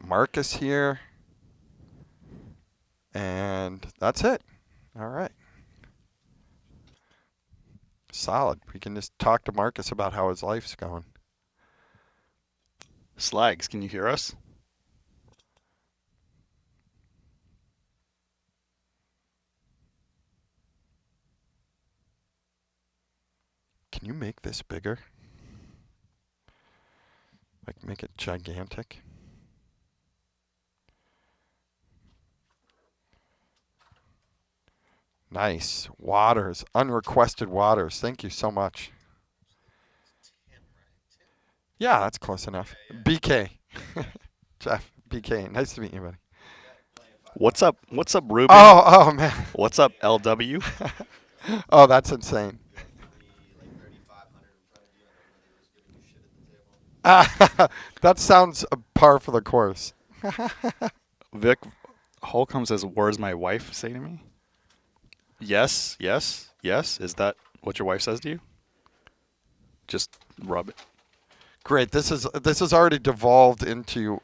Marcus here. And that's it. All right. Solid. We can just talk to Marcus about how his life's going. Slags, can you hear us? Can you make this bigger? Like make it gigantic? Nice. Waters. Unrequested waters. Thank you so much. Yeah, that's close enough. BK. Jeff, BK. Nice to meet you, buddy. What's up? What's up, Ruben? Oh, man. What's up, LW? Oh, that's insane. That sounds par for the course. Vic Holcomb says, "Where's my wife?" Say to me. Yes, yes, yes. Is that what your wife says to you? Just rub it. Great. This is already devolved into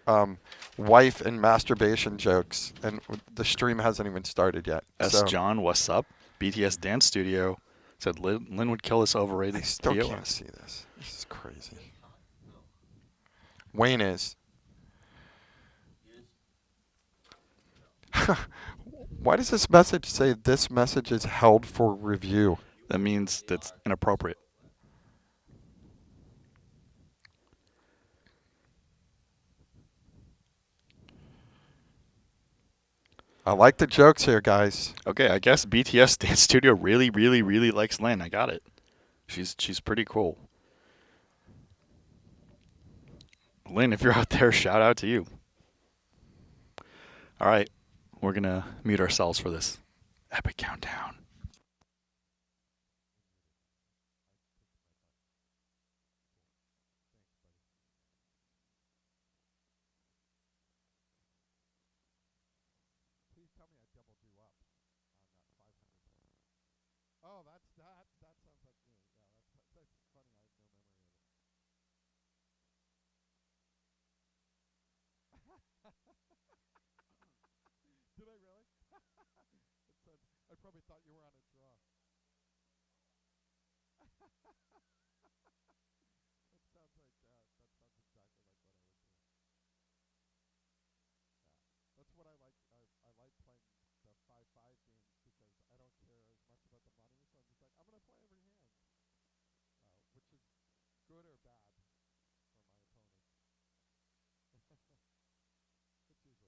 wife and masturbation jokes, and the stream hasn't even started yet. S. John, what's up? BTS Dance Studio said Lynn would kill this overrated. I still POS. can't see this. This is crazy. Wayne is. Why does this message say this message is held for review? That means that's inappropriate. I like the jokes here, guys. Okay, I guess BTS Dance Studio really, really, really likes Lynn. I got it. She's pretty cool. Lynn, if you're out there, shout out to you. All right, we're gonna mute ourselves for this epic countdown. Please tell me I doubled you up on that 500. Oh, that sounds like me. Yeah, that's funny. I have no memory of it. Did I really? I probably thought you were on a draw. That sounds like exactly like what I would do. Yeah, that's what I like. I like playing the 5-5 games because I don't care as much about the money. So I'm just like, I'm gonna play every hand, which is good or bad for my opponent. It's usually good. Mike's not muted.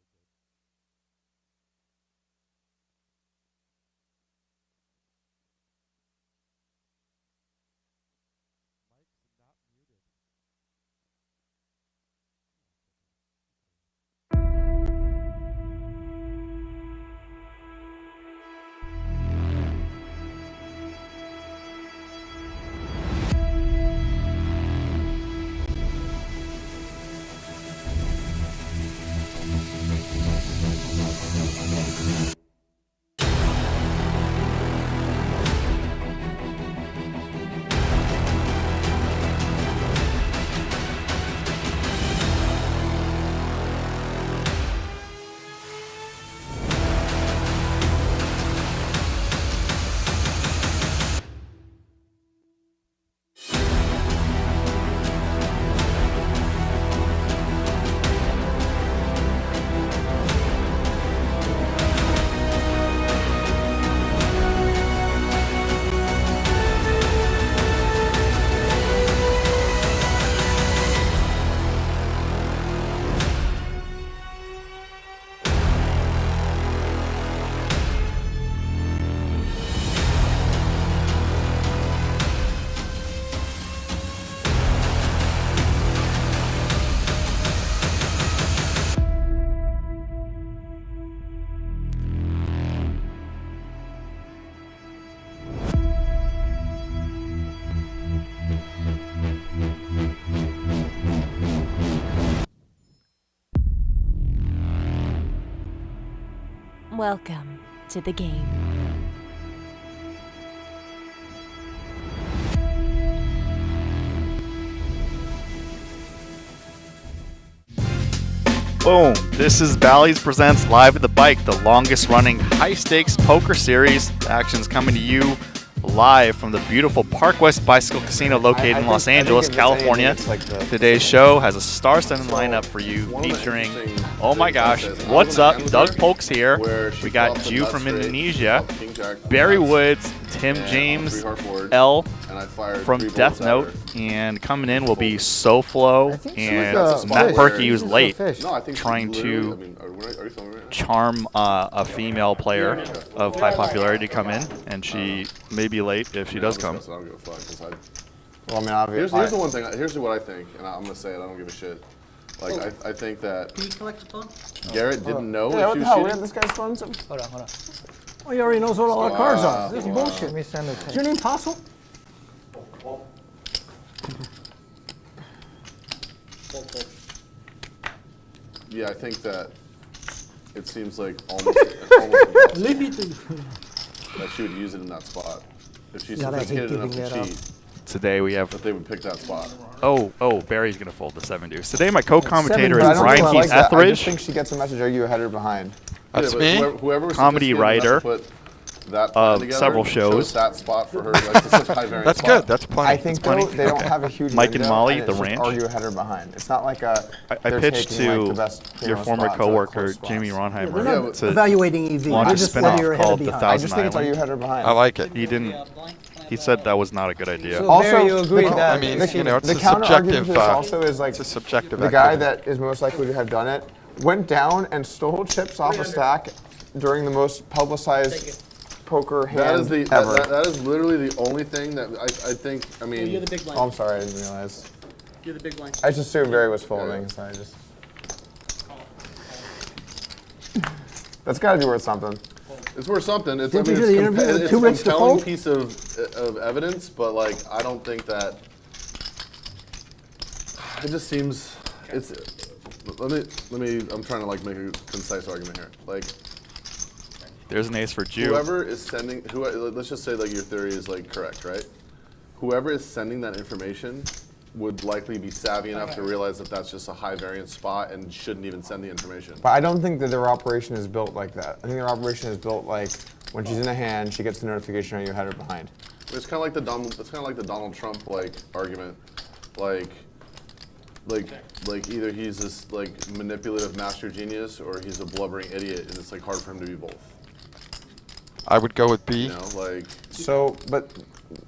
Welcome to the game. Boom. This is Bally's Presents Live at the Bike, the longest running high stakes poker series. The action's coming to you live from the beautiful Park West Bicycle Casino located in Los Angeles, California. Today's show has a star-studded lineup for you featuring, oh my gosh, what's up? Doug Polk's here. We got Jew from Indonesia, Barry Woods, Tim James, L from Death Note, and coming in will be SoFlo and Matt Perky, who's late, trying to charm a female player of high popularity to come in, and she may be late if she does come. Well, I mean, obviously. Here's the one thing. Here's what I think, and I'm gonna say it. I don't give a shit. Like, I think that. Can you collect the phone? Garrett didn't know if she was cheating. We have this guy's phone. Hold on. Oh, he already knows what all our cards are. This is bullshit. Let me send it. Is your name Postle? Yeah, I think that it seems like almost impossible that she would use it in that spot. If she's sophisticated enough to cheat, today we have. that they would pick that spot. Oh, Barry's gonna fold the 7 deuce. Today my co-commentator is Brian Keith I just Etheridge, think she gets a message, are you ahead or behind? That's me. Whoever was comedy writer of several shows. That spot for her. Like, it's such a high variance That's spot. good. That's plenty. I think though they don't have a huge Mike and window, Molly, and the it's just, ranch. are you ahead or behind? It's not like I they're pitched taking, like, to the best, your former spots or coworker close Jamie spots. They're Ronheimer not to evaluating EV. launch They're a just spin-off whether you're ahead or called The behind. I just Thousand think it's are you Island. ahead or behind. I like it. He didn't. He said that was not a good idea. So Also, Barry, you agree the- that I mean, the, you know, it's the a counter argument subjective, to this also is like it's a subjective the guy activity. that is most likely to have done it went down and stole chips off a stack during the most publicized poker hand ever. That is literally the only thing that I think. I mean, You're the big blind. Oh, I'm sorry, I didn't realize. You're the big blind. I just assumed Barry was folding, so I just. That's got to be worth something. it's worth something. It's, Didn't I mean, you do the interview with it's Too a Rich to compelling Fold? piece of evidence, but like I don't think that. It just seems it's. Let me. I'm trying to like make a concise argument here. Like There's an ace for Jew. whoever is sending, let's just say like your theory is like correct, right? Whoever is sending that information would likely be savvy enough to realize that that's just a high variance spot and shouldn't even send the information. But I don't think that their operation is built like that. I think their operation is built like when she's in a hand, she gets the notification, are you ahead or behind? It's kind of like the Donald Trump like argument, like either he's this like manipulative master genius or he's a blubbering idiot, and it's like hard for him to be both. I would go with B. You know, like So, but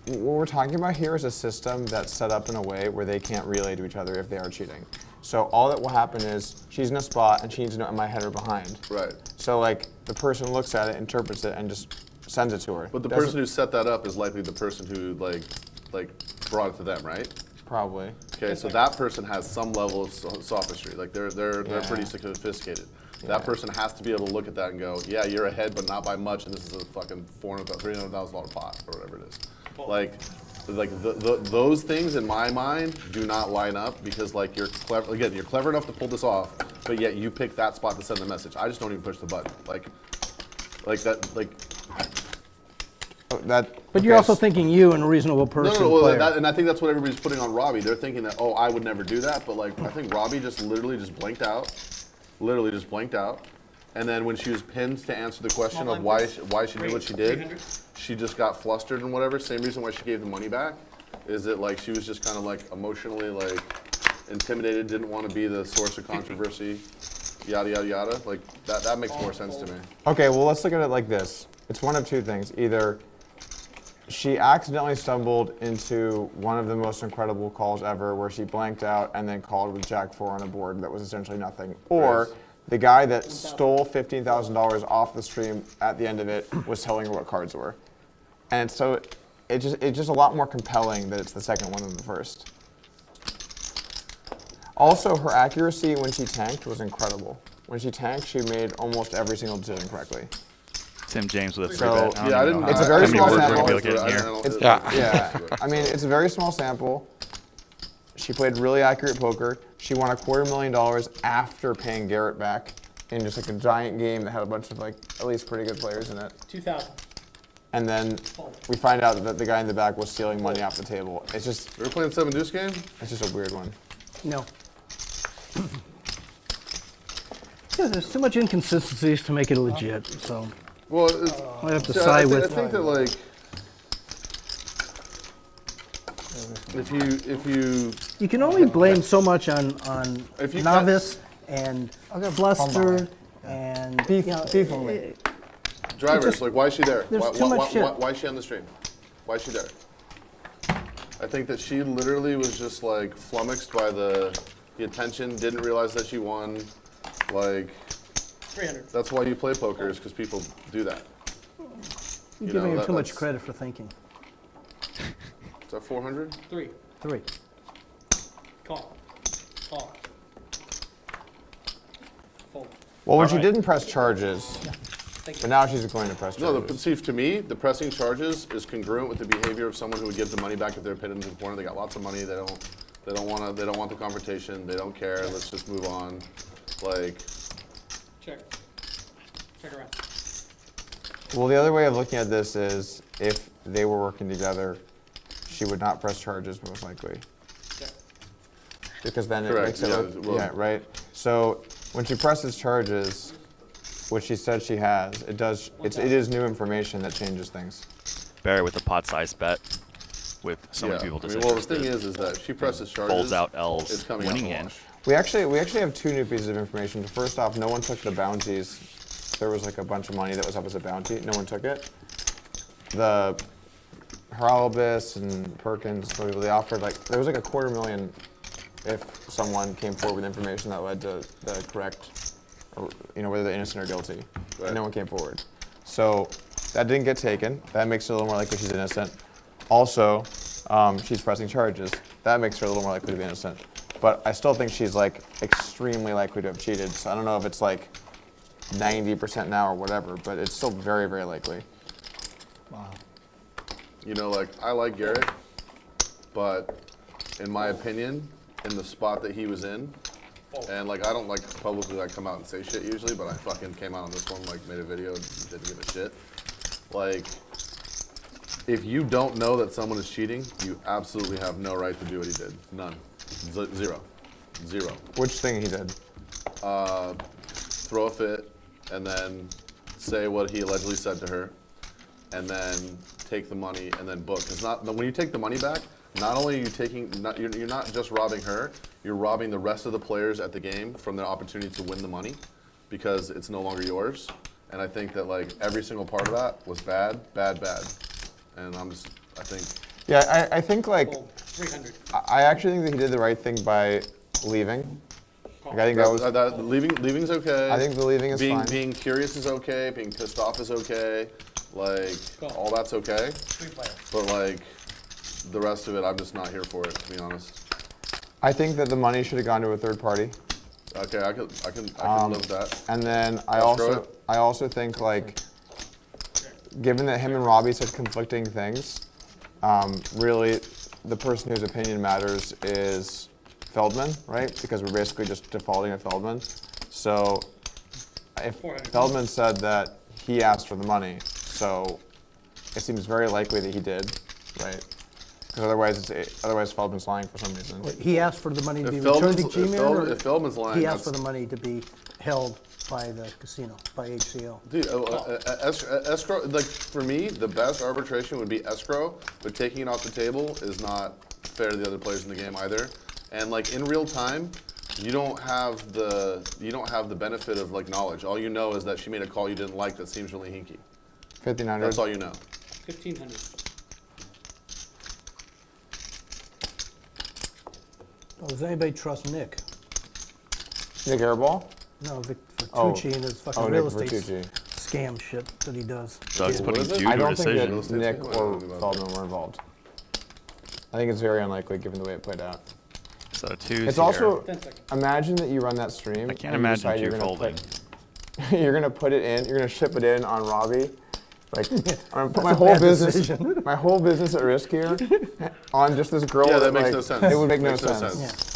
what we're talking about here is a system that's set up in a way where they can't relay to each other if they are cheating. So all that will happen is she's in a spot and she needs to know, am I ahead or behind? right. So like the person looks at it, interprets it, and just sends it to her. But the Doesn't- person who set that up is likely the person who like brought it to them, right? Probably. Okay, so that person has some level of sophistry. Like they're Yeah. pretty sophisticated. Yeah. That person has to be able to look at that and go, yeah, you're ahead, but not by much, and this is a fucking $300,000 pot or whatever it is. Like those things in my mind do not line up because like you're clever. Again, you're clever enough to pull this off, but yet you pick that spot to send the message. I just don't even push the button. Like that. But you're also thinking you and a reasonable person. No, player. and I think that's what everybody's putting on Robbie. They're thinking that, oh, I would never do that, but like I think Robbie just literally just blanked out, and then when she was pinned to answer the question of why she did what she did, she just got flustered and whatever. Same reason why she gave the money back, is that like she was just kind of like emotionally like intimidated, didn't want to be the source of controversy, yada yada yada. Like that makes more sense to me. Okay, well let's look at it like this. It's one of two things. Either she accidentally stumbled into one of the most incredible calls ever where she blanked out and then called with Jack 4 on a board that was essentially nothing. Or the guy that stole $15,000 off the stream at the end of it was telling her what cards were. And so it's just a lot more compelling that it's the second one than the first. Also, her accuracy when she tanked was incredible. When she tanked, she made almost every single decision correctly. Tim James with a So, 3-bet. Yeah, I didn't. It's a very how many small words we're sample. gonna be able to get in here. It's, Yeah. yeah. I mean, it's a very small sample. She played really accurate poker. She won $250,000 after paying Garrett back in just like a giant game that had a bunch of like at least pretty good players in it. 2,000. And then we find out that the guy in the back was stealing money off the table. It's just We were playing 7 deuce game. it's just a weird one. No. Yeah, there's too much inconsistencies to make it legit. So Well, I have to see, side with. I think that like, if you You can only blame so much on If you novice and flustered and Beef on me. drivers, just- like, why is she there? there's Why, too why, much why, shit. why is she on the stream? Why is she there? I think that she literally was just like flummoxed by the attention, didn't realize that she won. Like, 300. that's why you play poker, is because people do that. You're You giving know, him too much that's- credit for thinking. Is that 400? 3. 3. Call. Call. Fold. Well, when she didn't press charges, Thank but you. now she's going to press No, charges. see, to me, the pressing charges is congruent with the behavior of someone who would give the money back if they're pinned into the corner. They got lots of money. They don't want the confrontation. They don't care. Let's just move on. Like, Check. Check around. Well, the other way of looking at this is if they were working together, she would not press charges most likely. Check. Because then it Correct, makes it yeah, look, well- yeah, right? So when she presses charges, which she said she has, it is new information that changes things. Barry with a pot-sized bet with so many people I mean, well, the thing disinterested. is that if she presses charges, Folds out L's, it's coming winning out in the in. wash. We actually have two new pieces of information. First off, no one took the bounties. There was like a bunch of money that was up as a bounty. No one took it. The Haralabis and Perkins, they offered there was like $250,000 if someone came forward with information that led to the correct, or, whether they're innocent or guilty. Right. And no one came forward. So that didn't get taken. That makes it a little more likely she's innocent. Also, she's pressing charges. That makes her a little more likely to be innocent. But I still think she's extremely likely to have cheated. So I don't know if it's 90% now or whatever, but it's still very, very likely. Wow. I like Garrett, but in my opinion, in the spot that he was in, and I don't publicly come out and say shit usually, but I fucking came out on this one, made a video and didn't give a shit. If you don't know that someone is cheating, you absolutely have no right to do what he did. None. Zero. Which thing he did? Throw a fit, and then say what he allegedly said to her, and then take the money and then book. It's not when you take the money back. Not only are you taking, you're not just robbing her. You're robbing the rest of the players at the game from their opportunity to win the money, because it's no longer yours. And I think that every single part of that was bad. And I think. Yeah, I think Fold. 300. I actually think that he did the right thing by leaving. Call. I think that was. Leaving's okay. I think the leaving is being, fine. Being curious is okay. Being pissed off is okay. All that's okay. 3 player. But the rest of it, I'm just not here for it, to be honest. I think that the money should have gone to a third party. Okay, I can live with that. And then I Escrow also think given that him and Robbie said conflicting things, really the person whose opinion matters is Feldman, right? Because we're basically just defaulting to Feldman. So if 400. Feldman said that he asked for the money, so it seems very likely that he did, right? Because otherwise Feldman's lying for some reason. He asked for the money to be If returned to Feldman's, G-Man, if Feldman's lying, he asked for that's- the money to be held by the casino, by HCO. Dude, escrow, for me, the best arbitration would be escrow, but taking it off the table is not fair to the other players in the game either. And in real time, you don't have the benefit of knowledge. All you know is that she made a call you didn't like that seems really hinky. 1,500. That's all you know. 1,500. Oh, does anybody trust Nick? Nick Airball? No, Vic Oh. Fertucci and his fucking Oh, real Nick estate Bertucci. scam shit that he does. Doug's What putting is it? due I to a don't think decision. that Nick or Feldman were involved. I think it's very unlikely given the way it played out. So two. It's also 10 seconds. imagine that you run that stream. I can't and you imagine decide you you're gonna folding. you're gonna put it in. You're gonna ship it in on Robbie. I'm gonna put my a whole bad business, decision. my whole business at risk here, on just this girl. Yeah, that makes no sense. It would make no Makes no sense. sense.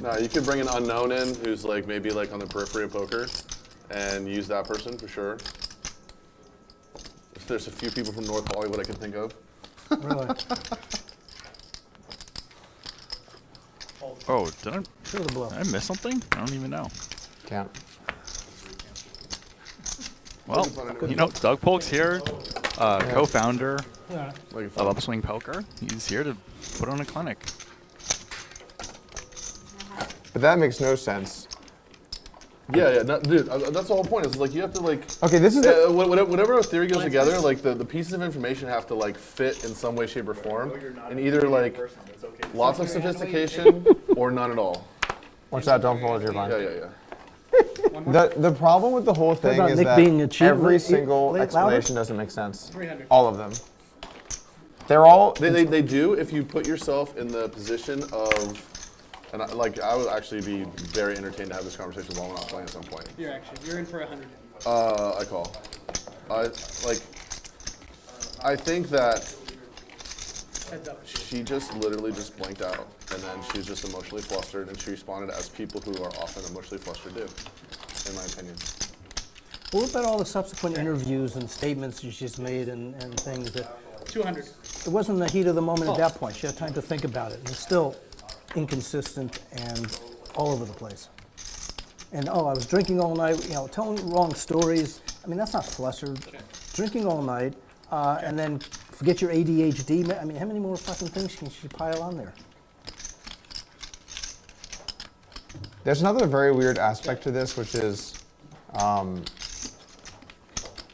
No, you could bring an unknown in who's maybe on the periphery of poker, and use that person for sure. There's a few people from North Hollywood I can think of. Really. Oh, did Through the blow. I miss something? I don't even know. Can't. Well, you know, Doug Polk's here, co-founder of Upswing Poker. He's here to put on a clinic. But that makes no sense. Yeah, no, dude, that's the whole point. It's like you have to like. Okay, this is whatever theory goes together, like the pieces of information have to like fit in some way, shape, or form, and either like lots of sophistication or none at all. Watch that, don't fall into your mind. Yeah. The problem with the whole thing about is Nick that being a cheat? every single Lay it louder? explanation doesn't make sense. 300. All of them. They're all. They do if you put yourself in the position of, and I would actually be very entertained to have this conversation while we're not playing at some point. You're in for 100. I call. I think that Heads up. she just literally just blanked out, and then she's just emotionally flustered, and she responded as people who are often emotionally flustered do, in my opinion. What about all the subsequent interviews and statements she's made and things that 200. it wasn't the heat of the moment at that point. She had time to think about it. And it's still inconsistent and all over the place. And I was drinking all night, telling wrong stories. I mean, that's not flustered. Drinking all night, and then forget your ADHD. I mean, how many more fucking things can she pile on there? There's another very weird aspect to this, which is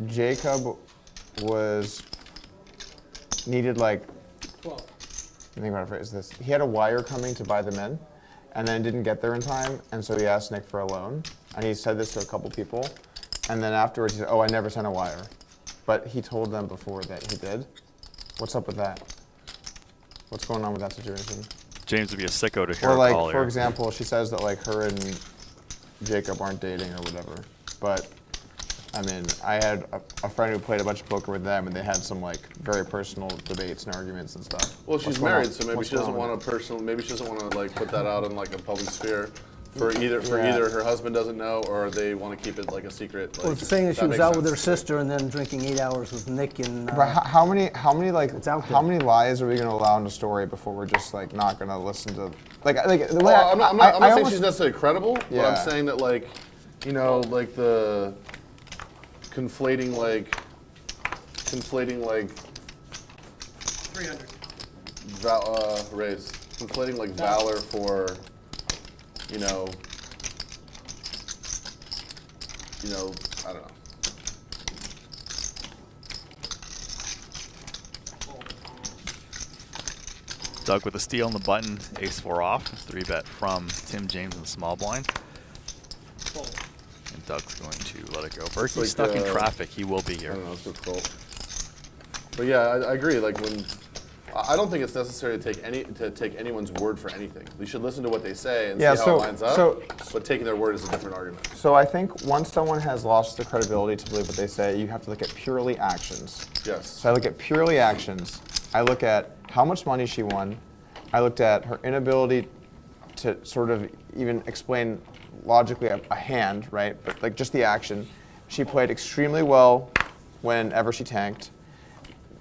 Jacob needed like, 12. I think how to phrase this. He had a wire coming to buy them in, and then didn't get there in time, and so he asked Nick for a loan. And he said this to a couple people, and then afterwards he said, "Oh, I never sent a wire," but he told them before that he did. What's up with that? What's going on with that situation? James would be a sicko to hear Or a like, call for here. example, she says that like her and Jacob aren't dating or whatever, but I mean, I had a friend who played a bunch of poker with them, and they had some like very personal debates and arguments and stuff. Well, she's What's going married, on? so maybe What's she doesn't going on want with to maybe she doesn't want to like put that out in like a public sphere. For either Yeah. her husband doesn't know, or they want to keep it like a secret. Well, Like, it's saying that she was makes out with sense. her sister and then drinking 8 hours with Nick and. But how many like It's out how there. many lies are we gonna allow in the story before we're just like not gonna listen to the way Well, I'm not saying almost- she's necessarily credible, but Yeah. I'm saying that like, like the conflating like 300. raise, conflating like valor for, I don't know. Doug with a steal on the button, ace-4 off, 3-bet from Tim James in the small blind. And Doug's going to let it go. Berkey's like stuck in the- traffic. He will be I here. don't know, it's difficult. But yeah, I agree. Like I don't think it's necessary to take anyone's word for anything. We should listen to what they say and see how it lines up. But taking their word is a different argument. So I think once someone has lost the credibility to believe what they say, you have to look at purely actions. Yes. So I look at purely actions. I look at how much money she won. I looked at her inability to sort of even explain logically a hand, right? But like just the action. She played extremely well whenever she tanked.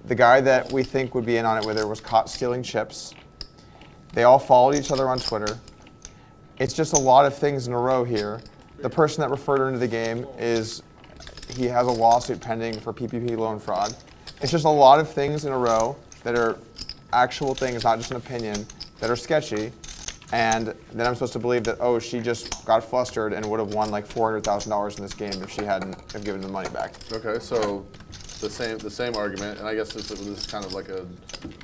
The guy that we think would be in on it with her was caught stealing chips. They all followed each other on Twitter. It's just a lot of things in a row here. The person that referred her into the game he has a lawsuit pending for PPP loan fraud. It's just a lot of things in a row that are actual things, not just an opinion, that are sketchy. And then I'm supposed to believe that, she just got flustered and would have won like $400,000 in this game if she hadn't have given the money back. Okay, so the same argument, and I guess this is kind of like a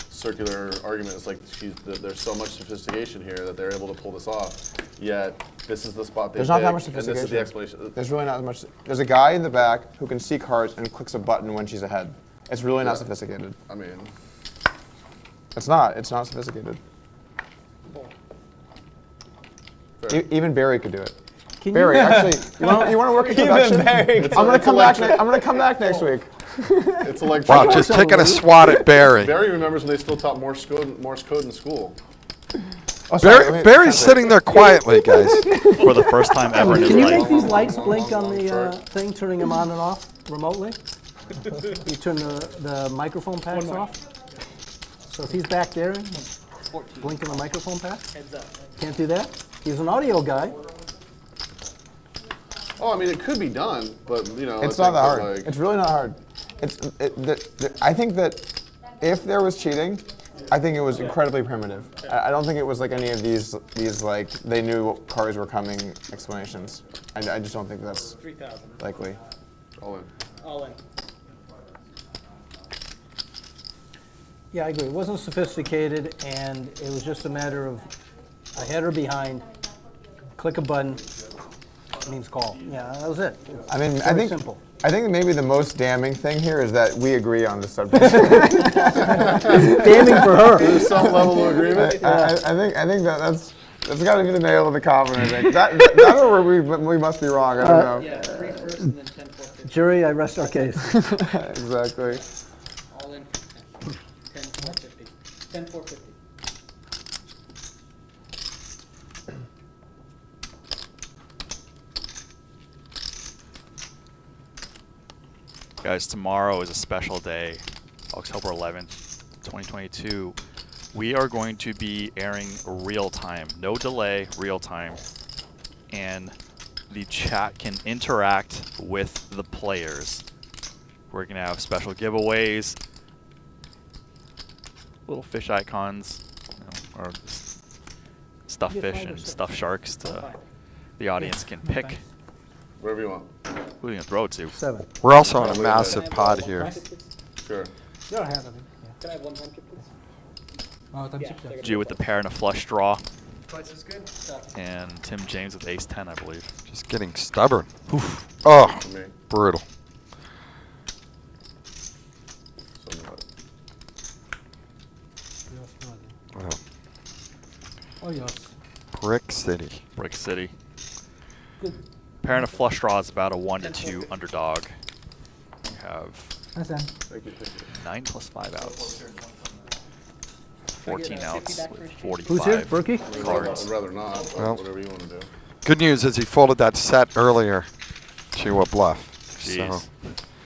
circular argument. It's like there's so much sophistication here that they're able to pull this off. Yet this is the spot they There's not that pick, much and this is sophistication. the explanation. There's really not much. There's a guy in the back who can see cards and clicks a button when she's ahead. It's really not sophisticated. I mean, It's not. It's not sophisticated. fair. Even Barry could do it. Can Barry, you, actually, you want to work in production? I'm gonna come back. I'm gonna come back next week. It's electronic. Wow, just taking a swat at Barry. Barry remembers when they still taught Morse code in school. Oh, sorry, let me- Barry's sitting there quietly, guys. For the first time ever in his can you life. make these lights blink on the thing, turning them on and off remotely? You turn the microphone packs off? So if he's back there, blinking the microphone pack? Heads up. Can't do that? He's an audio guy. Oh, I mean, it could be done, but you know, It's I not that think hard. Like, It's really not hard. I think that if there was cheating, I think it was incredibly primitive. I don't think it was like any of these like they knew what cars were coming explanations. I just don't think that's 3,000. likely. all in. All in. Yeah, I agree. It wasn't sophisticated, and it was just a matter of ahead or behind. Click a button, means call. Yeah, that was it. I mean, It's I very think simple. I think maybe the most damning thing here is that we agree on the subject. Damning for her. There's some level of agreement. I think that's got to be the nail of the coffin. I think that or we must be wrong. I don't know. Yeah, 3 first and then 10 4 50. Jury, I rest our case. Exactly. All in for 10. 10 4 50. 10 4 50. Guys, tomorrow is a special day, October 11th, 2022. We are going to be airing real time, no delay, real time. And the chat can interact with the players. We're going to have special giveaways, little fish icons, or stuffed fish and stuffed sharks the audience can pick Wherever you want. who they're going to throw it to. 7. We're also on a massive pod here. Sure. Can I have 1 time chip, please? G with the pair and a flush draw, Twice as good. and Tim James with ace 10, I believe. Just getting stubborn. Oof. Oh, For me. brutal. Somewhat. Wow. Oh, yes. Brick City. Brick City. Pair and a flush draw is about a 1 to 2 underdog. We have Thank you. 9 plus 5 outs. 14 outs with 45 Who's here? Berkey? cards. I'd rather not, but Well. whatever you want to do. Good news is he folded that set earlier to a bluff. Jeez. So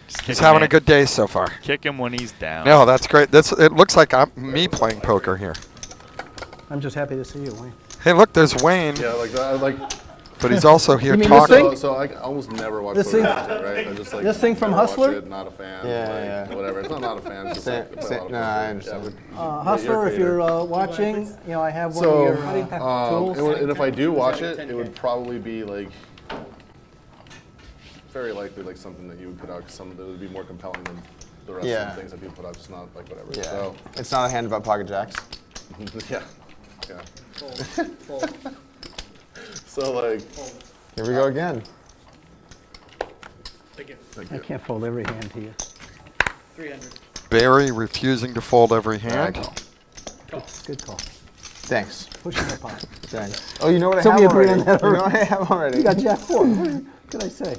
Just kick he's him having a in. good day so far. Kick him when he's down. No, that's great. It looks like me playing poker here. I'm just happy to see you, Wayne. Hey, look, there's Wayne, Yeah, like that. Like. but he's also here You mean this talking. thing? So I almost never watch This poker, thing- right? I just like this thing from never watch Hustler? it, not a fan. Yeah, like, yeah. Whatever. It's not a fan. It's just like, I play a lot of No, poker. I Yeah, understand. but- Hustler, if creator. you're watching, I have one So, of your tools. and if I do watch it, it would probably be like very likely like something that you would put out, something that would be more compelling than the rest Yeah. of the things that people put out. Just not like whatever. Yeah. So It's not a hand about pocket jacks. yeah, yeah. Fold. Fold. So like, Here we go again. Thank you. I can't fold every hand to you. 300. Barry refusing to fold every hand. Good call. Thanks. Push in my pocket. Thanks. Oh, you know what I Somebody have agreed already. on that You know what I have already. You got Jack 4. What could I say?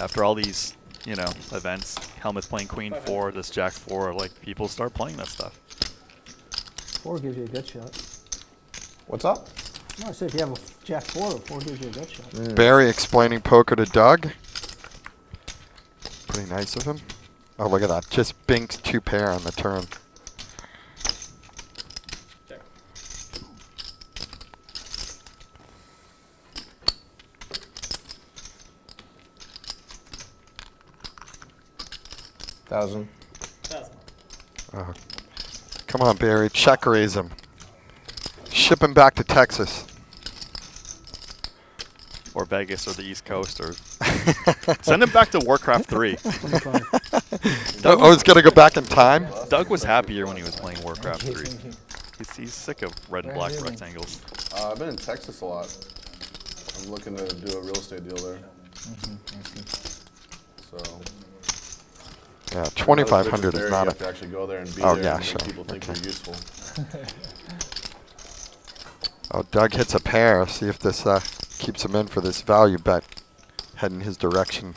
After all these, events, Helmet's playing Queen 4, this Jack 4, like people start playing that stuff. 4 gives you a gut shot. What's up? No, I said if you have a Jack 4, 4 gives you a gut shot. Barry explaining poker to Doug. Pretty nice of him. Oh, look at that. Just binks 2 pair on the turn. Check. $1,000. 1,000. Come on, Barry. Check raise him. Ship him back to Texas. Or Vegas or the East Coast, or send him back to Warcraft 3. 25. Oh, he's going to go back in time? Doug was happier when he was playing Warcraft 3. He's sick of red and black rectangles. I've been in Texas a lot. I'm looking to do a real estate deal there. So. Yeah, 2,500 You is not have a... to actually go there and be Oh, there yeah, and make sure. people think Okay. you're useful. Oh, Doug hits a pair. See if this keeps him in for this value bet heading his direction.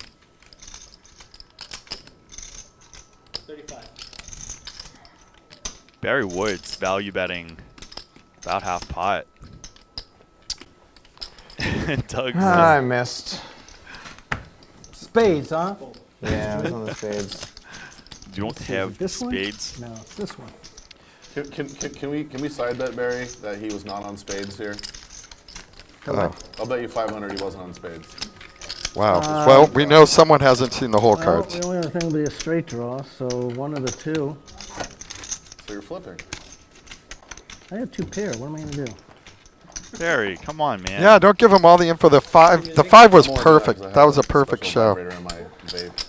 35. Barry Woods value betting about half pot. And Doug, I missed. Spades, huh? Yeah, I was on the spades. you don't have This one? spades. No, it's this one. Can we side bet Barry that he was not on spades here? Oh, I'll bet you 500 he wasn't on spades. wow. Well, we know someone hasn't seen the whole Well, cards. the only other thing would be a straight draw, so one of the two. So you're flipping. I have 2 pair. What am I going to do? Barry, come on, man. Yeah, don't give him all the info. The 5 was More than perfect. 'cause I That have was a perfect special show. vibrator in my vape,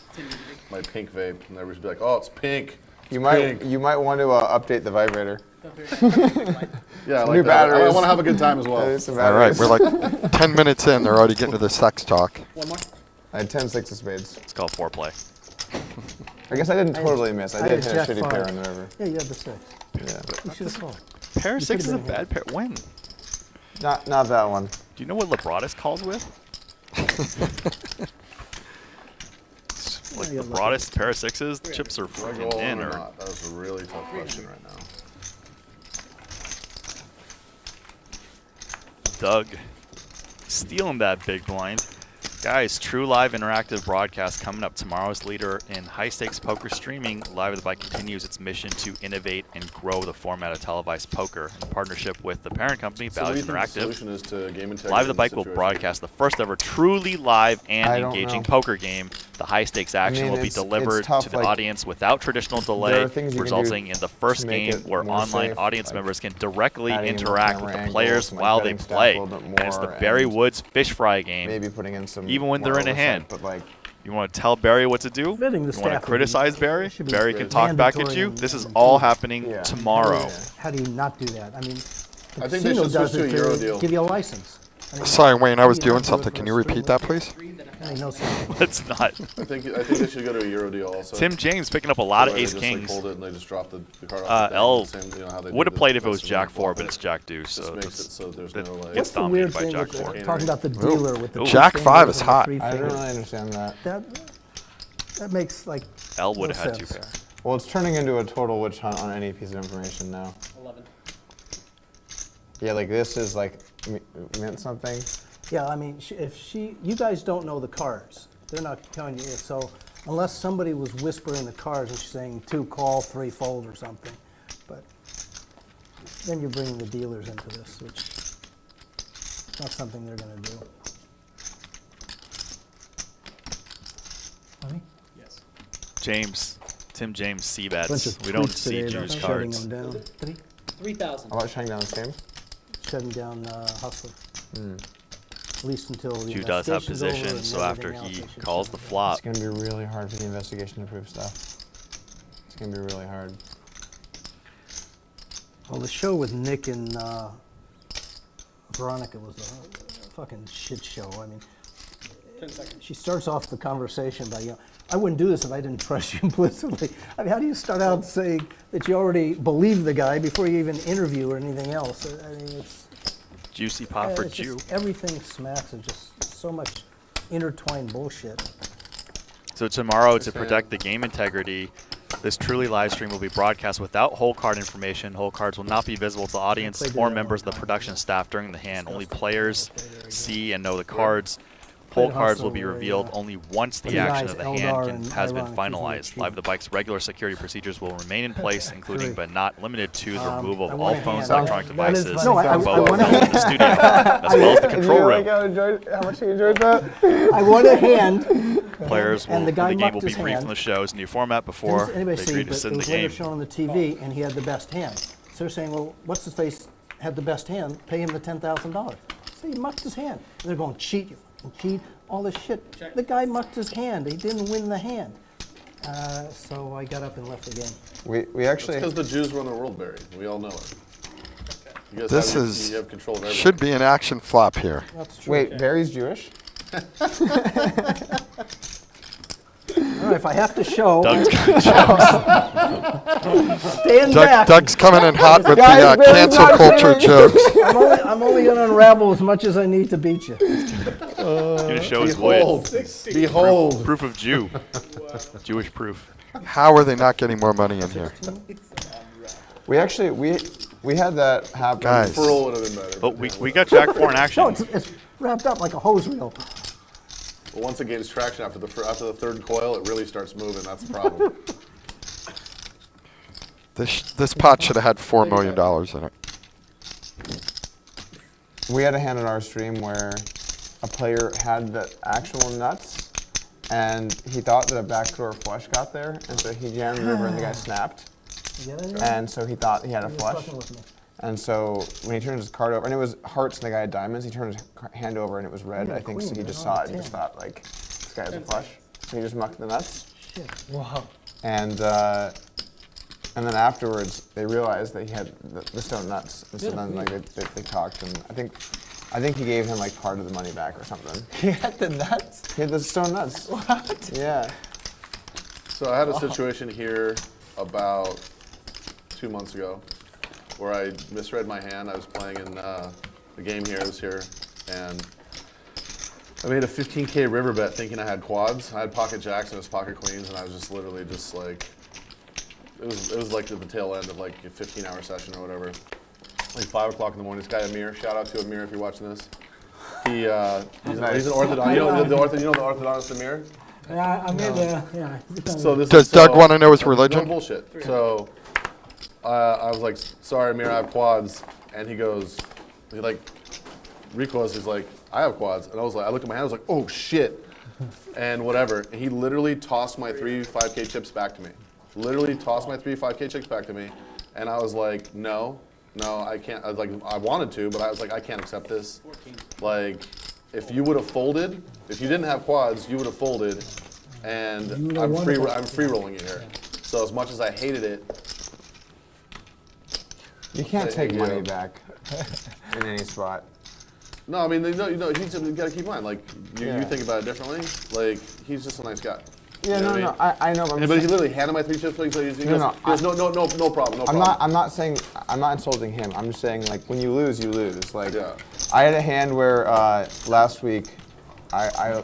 my pink vape, and everybody's be like, "Oh, it's pink." You Pink. might want to update the vibrator. Yeah, I New like that. I batteries. want to have a good time as well. Some All right, batteries. we're like 10 minutes in. They're already getting to the sex talk. One more. I had 10 6 of spades. It's called foreplay. I guess I didn't totally miss. I I did had hit a Jack shitty pair 5. on the river. Yeah, you have the 6. Yeah. You should have called. Pair of You 6 is a could've been bad pair. When? Not that one. Do you know what Lebratus calls with? Like Yeah, Lebratus, pair of 6s, the chips are Do I go freaking all in. in or Or not? That was a really tough question right now. Doug stealing that big blind. Guys, true live interactive broadcast coming up. Tomorrow's leader in high-stakes poker streaming. Live at the Bike continues its mission to innovate and grow the format of televised poker in partnership with the parent company, So what do you Bally's think the Interactive. solution is to game integrity Live at the in Bike this will situation? broadcast the first ever truly live and I don't engaging know. poker game. The high-stakes action mean, will be it's delivered tough, to the like, audience without traditional there delay, are things you can do resulting in the first to make game it where more online safe, audience like members can directly adding in more interact with camera the players angles, like while they betting staff play. a little bit And it's the more, Barry and Woods fish fry game. Maybe putting in some Even when more they're in a oversight, hand. but like You want to tell Barry what to do? Betting the You want staff to would be- criticize Barry? should be Barry can talk back at mandatory you. and- This is and all do- happening Yeah. tomorrow. How do you not do that? I mean, the I think they casino should does switch to it a Euro deal. give you a license. I mean, Sorry, Wayne, I was you don't doing do it something. for Can a you repeat that, please? I mean, no sense. Let's not. I think they should go to a Euro deal also. Tim James picking up a lot of Where they ace just, like, kings. hold it and they just drop the card off. the L thing, you know how they do would have the played if it was rest of Jack the 4, but ball. it's Jack Deuce. Just So makes that's- it so there's that no like. gets What's the dominated weird by thing Jack with 4. talking about the dealer with the Ooh. two Jack fingers 5 is and the hot. three I don't fingers? really understand that. That makes like L would have no had 2 sense. pair. Well, it's turning into a total witch hunt on any piece of information now. 11. Yeah, like this is like meant something. Yeah, I mean, you guys don't know the cards. They're not telling you. So unless somebody was whispering the cards and she's saying 2 call, 3 fold or something, but then you're bringing the dealers into this, which is not something they're going to do. Honey? Yes. James, Tim James, C Bunch bets. of We don't tweets see today Jews about shutting cards. them down. 3,000. How about shutting down this game? Shutting down Hustler. At least until the Jew does have investigation's over position, and so after everything else, he they should calls shut the it down. flop, It's gonna be really hard for the investigation to prove stuff. It's gonna be really hard. Well, the show with Nick and Veronica was a fucking shit show. I mean, 10 seconds. she starts off the conversation by, I wouldn't do this if I didn't trust you implicitly. I mean, how do you start out saying that you already believe the guy before you even interview or anything else? I mean, it's juicy pop for it's Jew. just, everything smacks of just so much intertwined bullshit. So tomorrow, to protect the game integrity, this truly live stream will be broadcast without hole card information. Hole cards will not be visible to the audience or members of the production staff during the hand. Only players see and know the cards. Hole cards will be revealed only once the action of the hand has been finalized. Live at the Bike's regular security procedures will remain in place, including but not limited to the removal of all phones, electronic devices, No, I both want in the studio, as well as the control room. How much you enjoyed that? I want a hand. Players will, And the the guy game mucked will be his briefed hand. on the show's new format before they Anybody see, agree to but sit it in the was later game. shown on the TV, and he had the best hand. So they're saying, well, what's his face had the best hand? Pay him the $10,000. So he mucked his hand. And they're going, cheat, you fucking cheat, all this shit. Check. The guy mucked his hand. He didn't win the hand. So I got up and left the game. We actually Because the Jews run the world, Barry. We all know it. You guys This have, is you have control of everything. should be an action flop here. That's true. wait. Barry's Jewish. All right, if I have to show, Doug's got stand back. Doug's coming in hot with the Guys, Barry's cancel not culture Jewish. jokes. I'm only going to unravel as much as I need to beat you. going to show his Behold, voice. behold. Proof of Jew. Jewish proof. How are they not getting more money in here? We actually we had that happen. Guys. Furl would have been better. But we got Jack 4 in action. No, it's wrapped up like a hose reel. But once it gains traction after the third coil, it really starts moving. That's the problem. This pot should have had $4 million in it. we had a hand in our stream where a player had the actual nuts, and he thought that a backdoor flush got there, and so he jammed the river and the guy snapped. You get it? And so he thought he had a You're flush. fucking with me. And so when he turned his card over, and it was hearts and the guy had diamonds, he turned his hand over and it was red, Yeah, I think, so queen, he just man. saw it and just thought, like, this guy has a flush. So he just mucked the nuts. Shit. Wow. And then afterwards, they realized that he had the stone nuts. And so then like they talked, and I think he gave him like part of the money back or something. He had the nuts? He had the stone nuts. What? Yeah. So I had a situation here about 2 months ago where I misread my hand. I was playing in the game here, it was here, and I made a 15K river bet thinking I had quads. I had pocket jacks and it was pocket queens, and I was just literally just like, it was like at the tail end of like a 15-hour session or whatever. Like 5 o'clock in the morning. This guy Amir, shout out to Amir if you're watching this. He's an orthodontist. You know the orthodontist Amir? Yeah, I made yeah. So this Does is, Doug want to know his religion? No bullshit. So I was like, sorry, Amir, I have quads. And he like recoils. He's like, I have quads. And I was like, I looked at my hand. I was like, oh shit. And whatever. And he literally tossed my 3 5K chips back to me. Literally tossed my 3 5K chips back to me. And I was like, no, I can't. I was like, I wanted to, but I was like, I can't accept this. 14. Like, if you would have folded, if you didn't have quads, you would have folded, and I'm free rolling it here. So as much as I hated it, You can't take Yeah. money back in any spot. no, I mean, you gotta keep in mind, like, you Yeah. think about it differently. Like, he's just a nice guy. Yeah, You know no, what I mean? I know, but But he literally handed my 3 chips. He goes, no problem. I'm not insulting him. I'm just saying, like, when you lose, you lose. Like, Yeah. I had a hand where last week I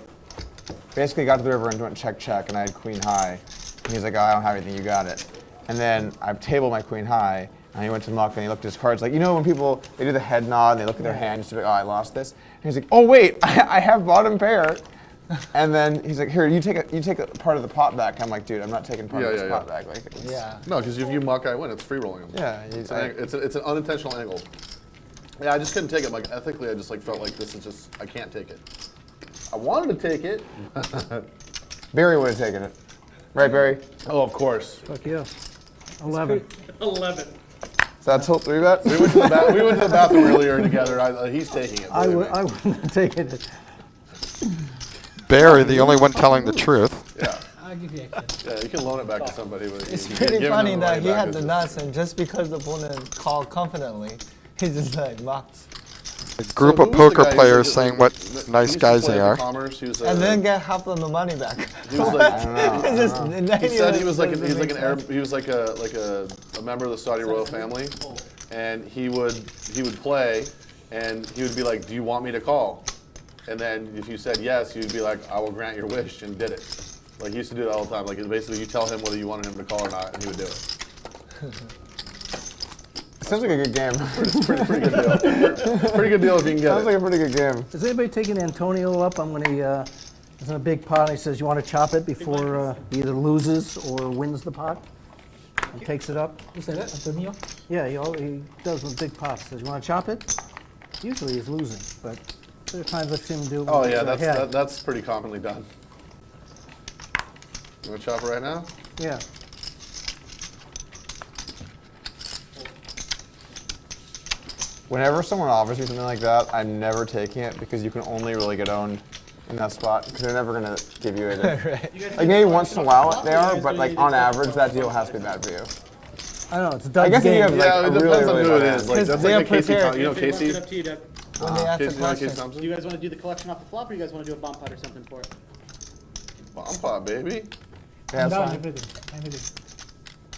basically got to the river and went check, and I had queen high. And he's like, oh, I don't have anything, you got it. And then I tabled my queen high, and he went to muck, and he looked at his cards. Like, you know when people, they do the head nod, and they look at their hand, just to be like, oh, I lost this. And he's like, oh, wait, I have bottom pair. And then he's like, here, you take a part of the pot back. I'm like, dude, I'm not taking part of this pot back. Like, No, because if you muck, I win. It's free rolling them. Yeah, It's an unintentional angle. Yeah, I just couldn't take it. Like, ethically, I just like felt like this is just, I can't take it. I wanted to take it. Barry would have taken it. Right, Barry? Oh, of course. Fuck yeah. 11. 11. Is that tilt 3 bet? We went to the bathroom earlier together. He's taking it. I believe me. wouldn't have taken it. Barry, the only one telling the truth. Yeah. I'll give you extra. Yeah, you can loan it back to somebody. But It's you- pretty giving funny them that money he back had is the just- nuts, and just because the opponent called confidently, he just like mocked. A group So of who was the poker guy who players was- saying what he nice used to guys play they at are. Commerce. He was And then get half of the money back. he was like, It's just, he said he was like an Arab. He was like a member of the Saudi royal family, and he would play, and he would be like, "Do you want me to call?" And then if you said yes, he would be like, "I will grant your wish," and did it. Like he used to do that all the time. Like it's basically you tell him whether you wanted him to call or not, and he would do it. Sounds like a good game. Pretty good deal. Pretty good deal if you can get Sounds it. like a pretty good game. Is anybody taking Antonio up? I'm when he is in a big pot and he says, you want to chop it before he either loses or wins the pot? And takes it up? Who said that? Antonio? Yeah, he does with big pots. Says, you want to chop it? Usually he's losing, but there are times I've seen him do it. Oh when yeah, he's ahead. that's pretty commonly done. You want to chop it right now? Yeah. Whenever someone offers me something like that, I'm never taking it because you can only really get owned in that spot because they're never gonna give you it. Like maybe once in a while they are, but like on average that deal has to be bad for you. I don't know, it's I Doug's guess if you game. have like Yeah, a it really, depends on really who it bad is. hand. Like Because that's they like a are Casey. prepared. You know If it left Casey? it up to you, Doug. When they ask Casey, the you know Casey question. Thompson? Do you guys want to do the collection off the flop, or you guys want to do a bomb pot or something for it? Bomb pot, baby. Yeah, that's fine. Everything.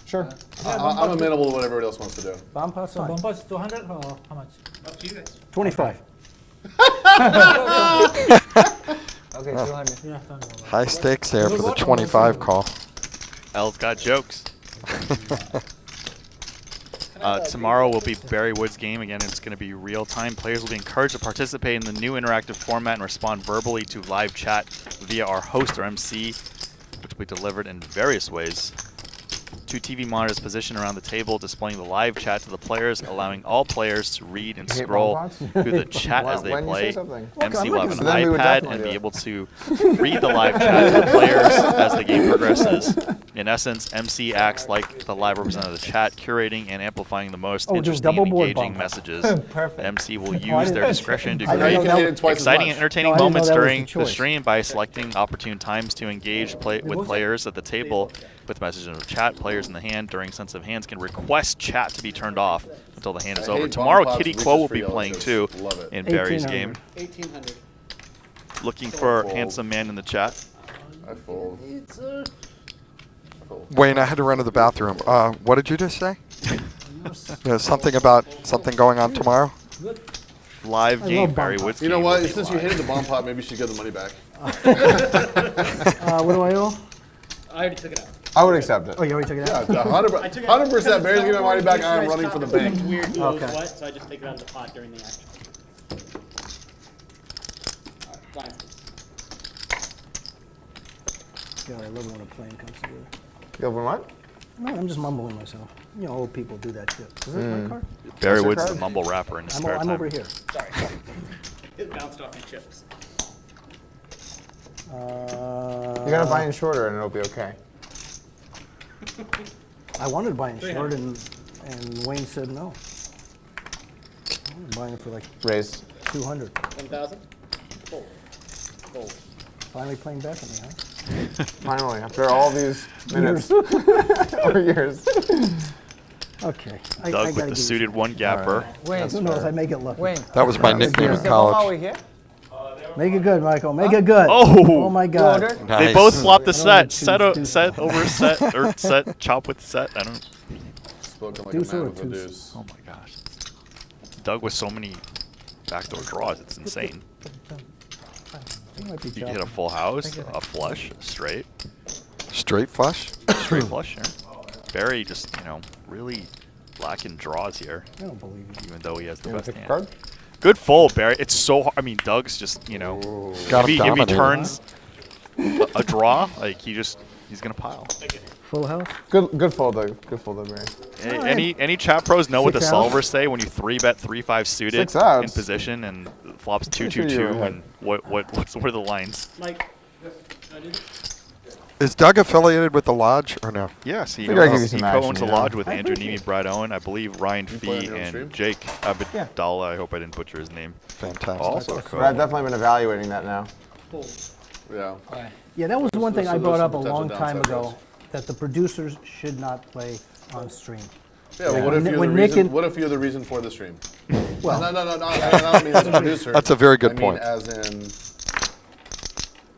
Sure. I'm amenable to what everybody else wants to do. Bomb pot's fine. pot is 200 or how much? Up to you guys. 25. Okay, 200. Yeah, High stakes there for the 25 call. L's got jokes. Tomorrow will be Barry Wood's game. Again, it's going to be real time. Players will be encouraged to participate in the new interactive format and respond verbally to live chat via our host or MC, which will be delivered in various ways 2 TV monitors positioned around the table, displaying the live chat to the players, allowing all players to read and You hate scroll bomb pots? through the chat as they When you say play. something. MC will have an So then we would iPad definitely and do be it. able to read the live chat to the players as the game progresses. In essence, MC acts like the live representative of the chat, curating and amplifying the most Oh, do interesting and double board engaging bump. message. Perfect. MC will I use their didn't- discretion to I Now didn't you create know can that hit was- it twice exciting as and much. entertaining No, I didn't know moments that was the during the choice. stream by selecting opportune times to engage with players at the table with messages in the chat. Players in the hand during sense of hands can request chat to be turned off until the hand is I over. hate Tomorrow, bomb pots, Kitty reaches Quo will for be yellow playing chips. too Love it. in Barry's 1800. game. 1800. Looking for Fold. handsome man in the chat. I fold. Wayne, I had to run to the bathroom. What did you just say? Yeah, something about something going on tomorrow? Live I game, love Barry bomb Woods. You know game what? will be Since you live. hated the bomb pot, maybe you should get the money back. What do I owe? I already took it out. I would accept it. Oh, you already took it Yeah, out? 100%. Barry's getting my money back. I'm running for the bank. It's weird who owes Okay. what, so I just take it out of the pot during the action. Alright, blind. God, I love it when a plane comes together. You open what? No, I'm just mumbling myself. You know, old people do that shit. Is this my card? Barry What's your Woods is a card? mumble rapper in his spare I'm time. over here. Sorry. It bounced off your chips. You gotta buy in shorter and it'll be okay. I wanted to buy in short, and Wayne said no. I'm buying it for like Raise. 200. 1,000? Fold. Fold. Finally playing back at me, huh? Finally, after all these minutes or years. Okay. I Doug gotta with the give suited one gapper. Wayne, Who knows? I may get lucky. Wayne. That was my nickname in Is the ball college. over here? Make it good, Michael. Make it good. Oh! Oh my God. Order? They Nice. both flopped the I don't set. choose Set deuce. over set or set. Chop with set. I don't. Spoken like Deuce a or man with a deuce? deuce. Oh my gosh. Doug with so many backdoor draws. It's insane. You might be You can hit a chopping. full house, a flush, a straight, Straight flush? straight flush here. Barry just, really lacking draws here, I don't believe you. even though he has the You wanna best pick a hand. card? Good fold, Barry. It's so hard. I mean, Doug's just, Got if him he dominated. turns a draw, like he's gonna pile. Full house? Good fold though. Good fold though, Barry. Any chat pros know what the 6 outs? solvers say when you 3-bet 3-5 suited 6 outs. in position and flops Pretty sure you were 2-2-2 ahead. and what are the lines? Mike. I did it. Is Doug affiliated with the lodge or no? Yes, he Figure I'd give you owns, some he action, co-owns a you know. lodge with I Andrew appreciate Nemi, Brad Owen, I believe Ryan play Fee, on your own stream? and Jake Abdallah. I hope I didn't butcher his name. Fantastic. Also But I've co. definitely been evaluating that now. Fold. Yeah. Yeah, that was the one thing I there's brought some up a potential long time downside ago, risk. that the producers should not play on stream. Yeah, well, what if you're the When Nick reason? and- What if you're the reason for the stream? Well, No. I don't mean as a producer. That's a very good I mean point. as in,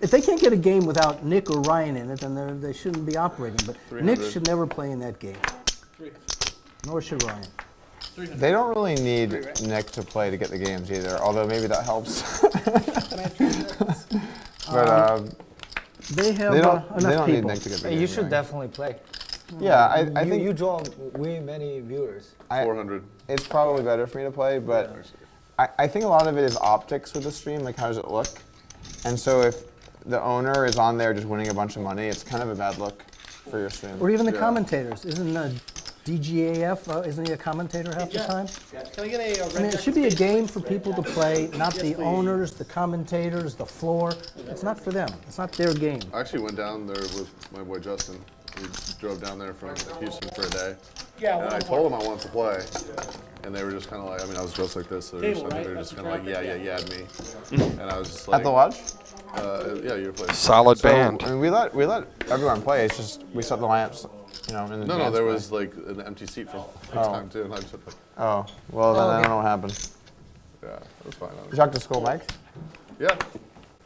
if they can't get a game without Nick or Ryan in it, then they shouldn't be operating. But Nick 300. should never play in that game, nor should Ryan. They don't really need Nick to play to get the games either, although maybe that helps. But They have they don't enough need people. Nick to get the Hey, games. you should going. definitely play. Yeah, I you, think you draw way many viewers. 400. it's probably better for me to play, but I think a lot of it is optics with the stream, like how does it look? And so if the owner is on there just winning a bunch of money, it's kind of a bad look for your stream. Or even the Yeah. commentators. Isn't DGAF, isn't he a commentator half the time? Can I get a red I mean, it should be a game for people to play, not the owners, the commentators, the floor. It's not for them. It's not their game. I actually went down there with my boy Justin. We drove down there from Houston for a day. Yeah, And I told them I wanted to play. And they were just kind of like, I mean, I was dressed like this, so they were Table, just, right? they were just That's kind of the like, traffic, yeah, at me. And I was just like, At the lodge? Yeah, your place. Solid So, band. I mean, we let everyone play. It's just we set the lamps, in the No, dance there play. was like an empty seat for a long time too. And I just like, Oh, well then I don't know what happened. yeah, it was fine. You talked to school, Mike? Yeah.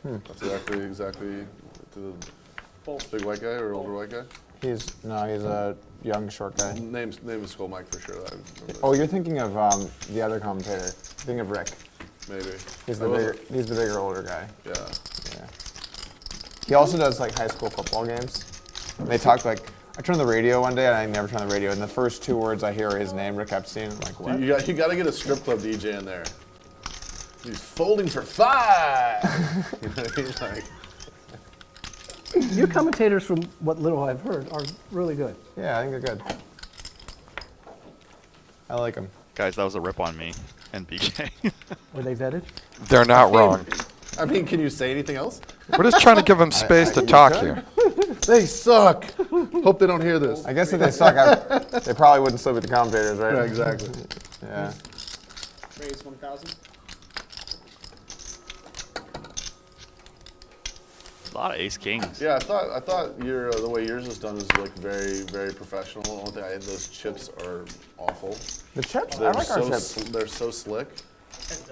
That's exactly the big white guy or older white guy. He's a young short guy. Name is Skull Mike for sure. I remember. Oh, you're thinking of the other commentator. You're thinking of Rick. Maybe. He's I the wasn't- bigger older guy. Yeah. Yeah. He also does like high school football games. And they talk like I turned on the radio one day and I never turn on the radio, and the first 2 words I hear are his name, Rick Epstein. I'm like, what? You got to get a strip club DJ in there. He's folding for 5. You know what I mean? Like, Your commentators, from what little I've heard, are really good. Yeah, I think they're good. I like them. Guys, that was a rip on me and BK. Were they vetted? They're not wrong. I mean, can you say anything else? We're just trying to give them space to talk here. They suck. Hope they don't hear this. I guess if they suck, they probably wouldn't still be the commentators, right? Yeah, exactly. Yeah. Raise 1,000. A lot of ace kings. Yeah, I thought your the way yours is done is like very, very professional. The only thing I had, those chips are awful. The chips? They're I like our so chips. they're so slick.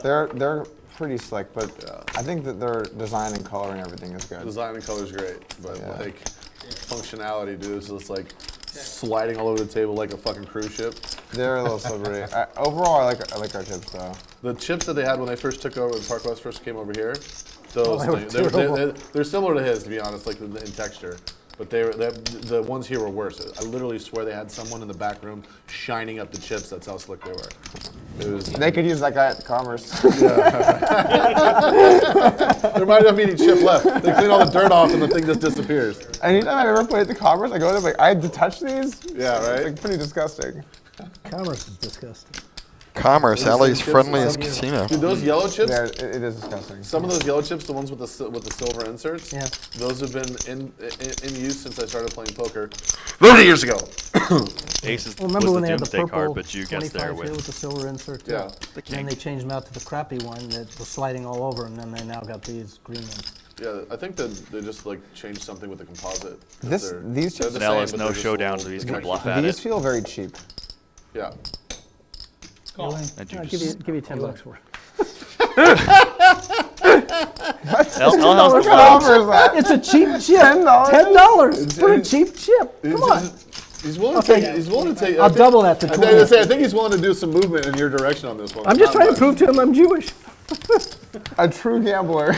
They're pretty slick, but I think that their design and color and everything is good. Design and color is great, but Yeah. like functionality, dude, is just like sliding all over the table like a fucking cruise ship. They're a little slippery. Overall, I like our chips though. The chips that they had when they first took over, when Park West first came over here, those they were things, terrible. they're similar to his, to be honest, like in texture. But the ones here were worse. I literally swear they had someone in the back room shining up the chips. That's how slick they were. It was. They could use that guy at Commerce. There might not be any chip left. They clean all the dirt off and the thing just disappears. Anytime I ever played at the Commerce, I go there like I had to touch these. Yeah, right. It's like pretty disgusting. Commerce is disgusting. Commerce, LA's chips friendliest and casino. Dude, those yellow chips. Yeah, it is disgusting. Some of those yellow chips, the ones with the silver inserts, Yeah. those have been in use since I started playing poker 30 years ago. Ace is, Well, remember was when the they had the doomsday purple card, but you guessed there 25 here with with the silver insert? too? Yeah. the And then king. they changed them out to the crappy one that was sliding all over, and then they now got these green ones. Yeah, I think that they just like changed something with the composite. These chips- they're the Now same, there's but no they're just a showdown, little so these can textured. bluff at These it. feel very cheap. Yeah. Call. And you I'll just, give you $10 for it. L has the float. It's a cheap chip. $10? $10 for a cheap chip. Come on. He's willing to take. He's willing to take. I'll double that to 20. I think he's willing to do some movement in your direction on this one. I'm just Not trying to much. prove to him I'm Jewish. A true gambler.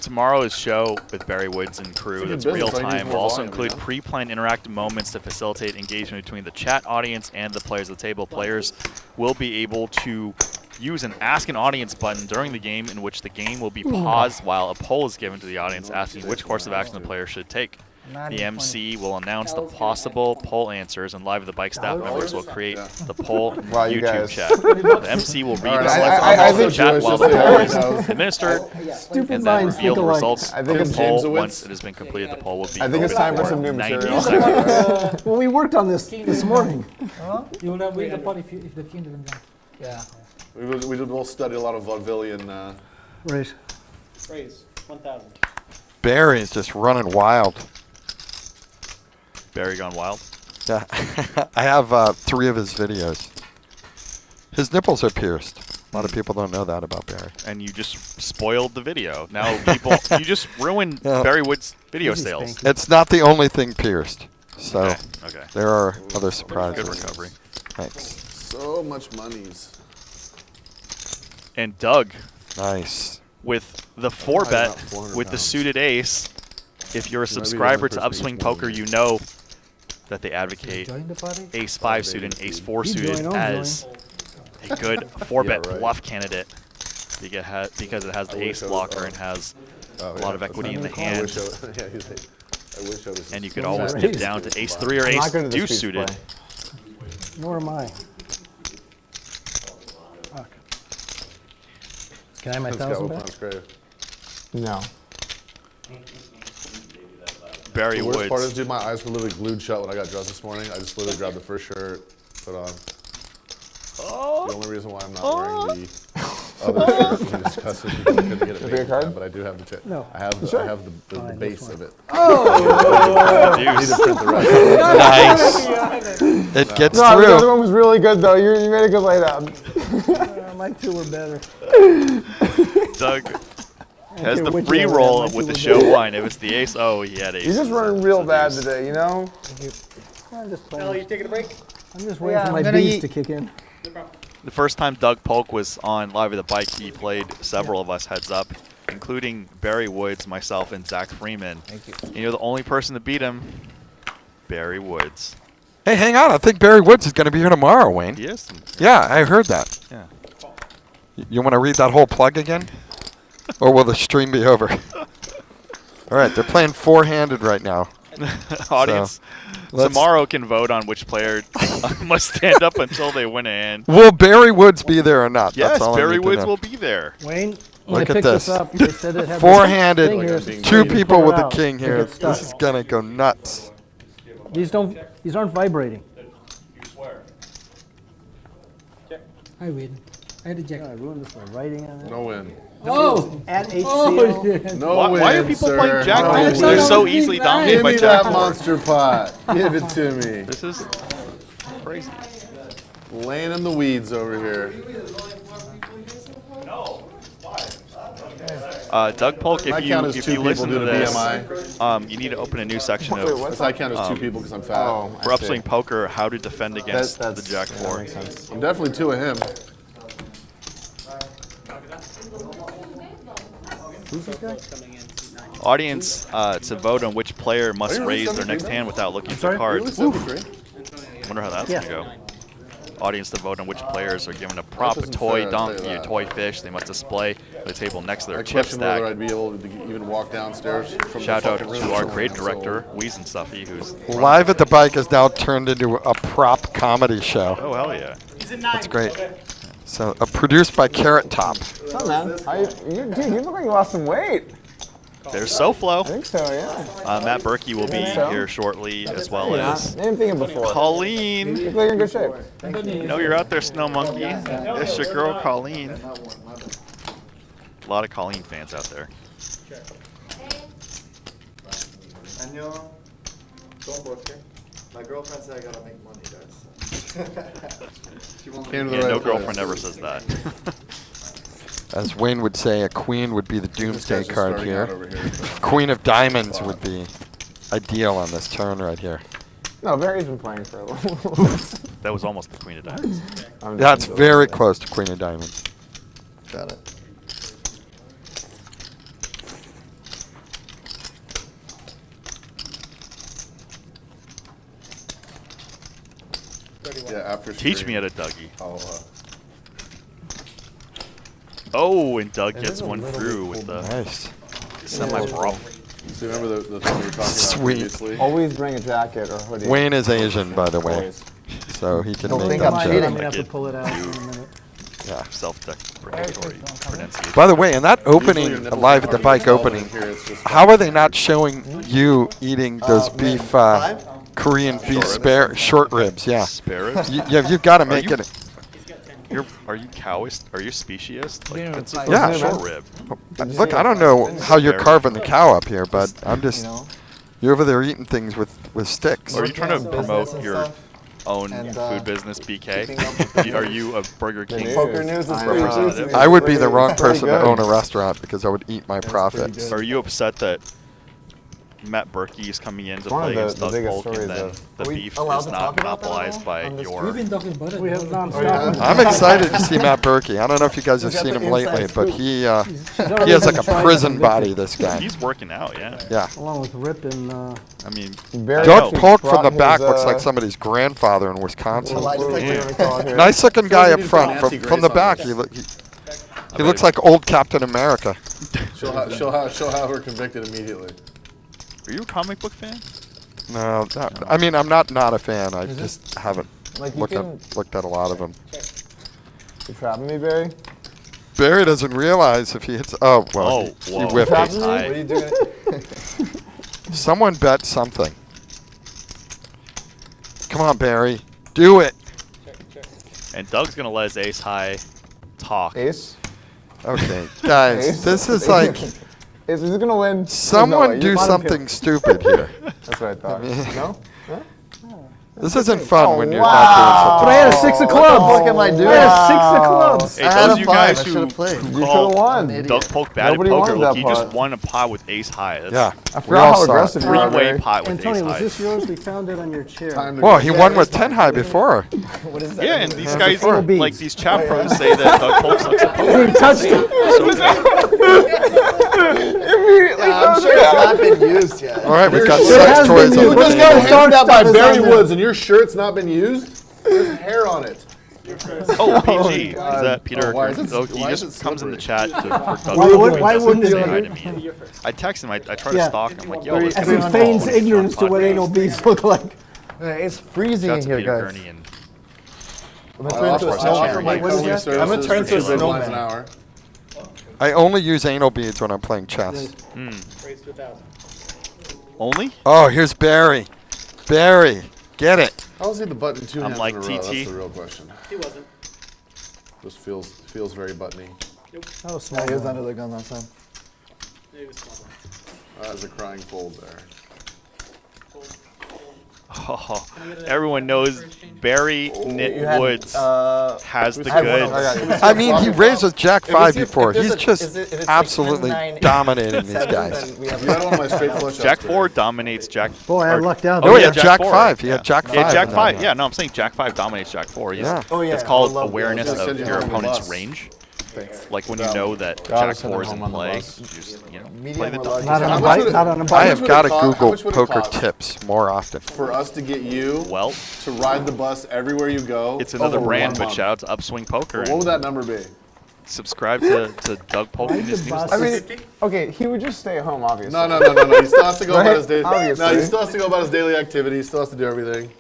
Tomorrow's show with Barry Woods and crew It's a that's good real business. I need time more will also volume, include you know? pre-planned interactive moments to facilitate engagement between the chat audience and the players of the table. Players will be able to use an Ask an Audience button during the game, in which the game will be paused while a poll is given to the audience asking which course of action the player should take. The MC will announce the possible poll answers, and Live at the Bike staff members will create the poll Wow, you YouTube guys. chat. The MC will read the right, selected I answers in think the chat Jewish while is the the poll is house. administered, Stupid and then minds reveal think the alike. results I of think the it's poll. Jamesowitz. Once it has been completed, the poll will be I think it's open time for some new 90 material. seconds. Well, we worked on this morning. You will have win the pot if the king doesn't come. Yeah. We did both study a lot of vaudevillian. Right. Raise 1,000. Barry's just running wild. Barry gone wild. Yeah, I have 3 of his videos. His nipples are pierced. A lot of people don't know that about Barry. And you just spoiled the video. Now people, you just ruined Yeah. Barry Wood's video Easy sales. spanking. It's not the only thing pierced. So Okay. there are other surprises. Good recovery. Thanks. So much monies. And Doug Nice. with the I got 4-bet 400 with the pounds. suited ace. If you're a Maybe the subscriber only to person Upswing who's Poker, won. you know that they advocate Join the party. Ace 5 suited and Ace 4 You suited join, I'll as a good 4-bet Yeah, right. bluff candidate because it has the I ace wish I was- blocker and has Oh, a lot of that's equity in the not- I hand. wish I was, yeah, he's like, I wish I was. And you could Well, always that dip is down to Ace 3 or I'm not Ace good at the Deuce speech suited. play. Nor am I. Fuck. Can I have my Let's go, 1,000 open back? on Scrave. No. Barry The worst part is, Woods. dude, my eyes were literally glued shut when I got dressed this morning. I just literally grabbed the first shirt, put on. The only reason why I'm not wearing the other shirt is because I couldn't get it big made in card? time, but I do have the check. No. I have the Fine, base that's of it. The I need deuce. to print the rest. Nice. It gets No, the other through. one was really good though. You made a good laydown. My 2 were better. Doug has care the which free way I roll went, with my the two were show wine. If it's the ace, oh, he had ace. You're just running real bad deuce. today, you know? I'm just Al, playing. you taking a break? I'm just waiting Yeah, for I'm my gonna bees eat. to kick in. No problem. The first time Doug Polk was on Live at the Bike, he played several of us heads up, including Barry Woods, myself, and Zach Freeman. Thank you. And you're the only person to beat him, Barry Woods. Hey, hang on. I think Barry Woods is going to be here tomorrow, Wayne. He is. Yeah, I heard that. Yeah. You want to read that whole plug again? Or will the stream be over? All right, they're playing four-handed right now. Audience let's- tomorrow can vote on which player must stand up until they win a hand. Will Barry Woods be there or not? Yes, That's all I Barry need to Woods know. will be there. Wayne, when Look I at picked this. this up, they said it had Four-handed, this thing here, so two you people pull it with a out king to here. get stuck. This is gonna go nuts. These aren't vibrating. I win. I reject. I ruined this by writing on it. No win. Oh! At HCL. Oh, shit. No Why are win, people sir. playing Jack No deuce? win. They're so easily dominated Give by me Jack that four. monster pot. Give it to me. This is crazy. Laying in the weeds over here. Doug Polk, I count as if two you people listen due to to this, BMI. you need to open a new section Wait, of what? I count as two people because I'm fat. Oh, for upswing poker, how to defend against That's the Jack that 4. makes sense. I'm definitely two of him. Audience to vote on which player must Are you really raise their 73 next now? hand without looking at sorry? their Are you cards. really 73? Wonder how that's Yeah. gonna go. Audience to vote on which players are given a prop, a isn't toy, fair, I'll tell you donkey, a that. toy fish. They must display at the table next to their I chip question whether stack. I'd be able to even walk downstairs from Shout the out fucking room. to our So creative I'm director, Weez and Stuffy, who's Live at the Bike is now turned into a prop comedy show. oh hell yeah. That's great. So, produced by Carrot Top. What's up, man? Dude, you look like you lost some weight. There's SoFlo. I think so, yeah. Matt Berkey will be so? here shortly, as well Yeah, as I didn't think it before. Colleen. You look like you're in good shape. You know you're out there, Snow Monkey. It's your girl, Colleen. A lot of Colleen fans out there. My girlfriend said I gotta make money, guys. Came to the Yeah, right no place. girlfriend ever says that. As Wayne would say, a queen would be the doomsday This guy's just card starting here. out over here, so. Queen of diamonds would be ideal on this turn right here. No, Barry's been playing for a little. That was almost the Queen of Diamonds. Yeah, it's very close to Queen of diamonds. Got it. Yeah, after Teach stream, me how to Dougie. I'll, Oh, and Doug gets one through with the Nice. semi-pro. so remember the thing we were talking about Sweet. previously? Always bring a jacket or hoodie. Wayne is Asian, by the way, Always. so he can Don't make think that I'm joke. cheating. I'm gonna have to pull it out in a minute. Yeah. Self-deprecatory pronunciation. By the way, in that Usually your opening, nipples live are at the hard bike to opening, here, it's just how are they not showing you eating those beef Korean beef short ribs? Yeah. Spare ribs? You've got to make you- it. Are you cowist? Are you speciest? Like, that's a Yeah. short rib. Look, I don't know how you're carving the cow up here, but I'm just You know? you're over there eating things with sticks. Are you trying to Business promote and your stuff. own And, food business, BK? keeping up Are you a Burger King Poker news is pretty representative? juicy. I would be the wrong Pretty person to good. own a restaurant because I would eat my profits. Are you upset that Matt Berkey is coming in to one of play the- against the Doug biggest Polk, and stories then of- the Are we beef allowed is to not talk about that monopolized at by all on this your... We've been talking about it. We have all the nonstop. time. I'm excited to see Matt Berkey. I don't know if you guys have He's got seen the him lately, inside but scoop. he already has like been a tried prison and body. This guy. He's working out, yeah. Yeah. Along with Rip and I mean, Barry Doug actually Polk from brought the his, back looks like somebody's grandfather in Wisconsin. Lie what do detector. you wanna call it here? Nice looking guy up need to front. put Nancy From the Grace on back, this. he looks like old Captain America. She'll have her convicted immediately. are you a comic book fan? No, I mean I'm not a fan. I just haven't Like you looked at a lot of them. You trapping me, Barry? Barry doesn't realize if he hits. Oh well, Oh, he whoa. whiffed Trapping it. me? Hi. What are you doing? Someone bet something. Come on, Barry, do it. And Doug's going to let his ace high talk. Ace? Okay, guys, Ace? this is like Is he gonna win? someone No way, do you bottom something pick. stupid here. That's what I thought. No? This isn't fun when you're But not I had a six of clubs. What the fuck am I doing? I had a six of clubs. Hey, I had those a you five. guys I who should've played. You call could've won. Idiot. Doug Polk bad Nobody at poker, wanted look, that he just pot. won a pot with ace high. doing. That's Yeah, I we forgot all how saw aggressive it. you are, three-way Barry. pot with Antonio, ace was high. this yours? We found it on your chair. Time to Well, go. he won with 10 high before. What is that? Yeah, and these Yeah, guys, before. like these chat pros, say that Doug Polk sucks at poker. He touched it. I'm sure it's not been used yet. All right, we've got It sex has toys been on You used. the just table. got handed out by Stuff is Barry on there. Woods, and your shirt's not been used. There's hair on it. Oh, PG. Is that Peter? why is it- Oh, he why is just it comes in the slippery? chat. Why wouldn't it say be? hi to me? I text him. I try to Yeah. stalk him. I'm like, yo, As let's he get on the feigns phone. ignorance to what anal bees look like. It's freezing Shouts in to here, Peter guys. Gurney and I'm gonna turn into a snowman. my What is customer that? services I'm gonna turn for into a 2 big blinds an snowman. hour. I only use anal beads when I'm playing chess. Raise to 1,000. only. Oh, here's Barry. Barry, get it. How is he the button 2 I'm hands like in a row? TT. That's the real question. He wasn't. This feels very buttony. Oh, small. Yeah, he was under the gun last time. He was small. There's a crying fold there. Oh, everyone knows Barry Woods has the I goods. I mean, he raised with Jack 5 before. if there's He's a- just if it's like absolutely 10, 9, dominating these 7, guys. then we have You had one of my straight flush Jack ups 4 dominates Jack. Boy, I or- lucked out. Oh, there. he had Jack 4. 5. He had Jack 5. Yeah, Jack in that 5. one. Yeah, no, I'm saying Jack 5 dominates Jack 4. Yeah. Oh, yeah, It's I called love awareness those. of Send you your home on the opponent's bus. range. Thanks. Like when you know that Gotta Jack send 4 him is in home on the play, bus. you just, Medium play the or dog. large? Not on a How much bite. would it- Not on a I bite. have would got it to cost- how Google much would it poker cost? tips more often. For us to get you Well, to ride the bus everywhere you go. it's another over brand, 1 but month. shout out to Upswing Poker. What and would that number be? subscribe to Doug Polk in Ride his the bus. newsletter. I mean, okay, he would just stay home, obviously. No. He still has to go about Right? his daily. No, Obviously. he still has to go about his daily activities. He still has to do everything.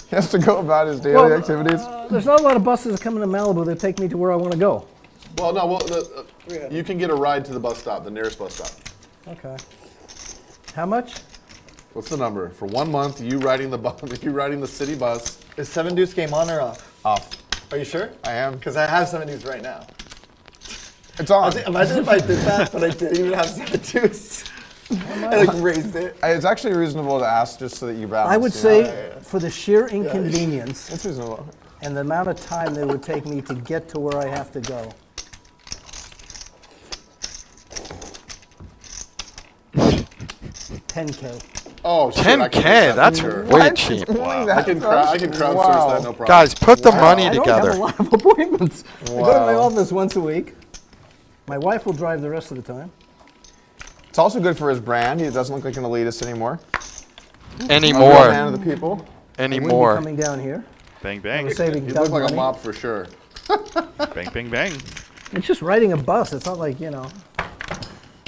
He has to go about his daily Well, activities. There's not a lot of buses coming to Malibu that take me to where I want to go. Well, no. Well, you can get a ride to the bus stop, the nearest bus stop. Okay. How much? What's the number for 1 month? You riding the bus? You riding the city bus? Is 7 Deuce game on or off? Off. Are you sure? I am. Because I have 7 Deuce right now. It's on. Imagine if I did that, but I didn't even have 7 Deuce. I like raised it. It's actually reasonable to ask just so that you balance. I would you say know? for the sheer inconvenience It's reasonable. and the amount of time that it would take me to get to where I have to go. $10K. Oh, shit, I can 10K, make that that's sure. way cheap. Wow. I can crowdsource that, no problem. Guys, put the money I don't together. have a lot of appointments. I go to my Wow. office once a week. My wife will drive the rest of the time. It's also good for his brand. He doesn't look like an elitist anymore. Man Anymore. of the people. I wouldn't be Anymore. coming down here. Bang, bang. We're saving You Doug look like a money. mop for sure. Bang, bang, bang. It's just riding a bus. It's not like,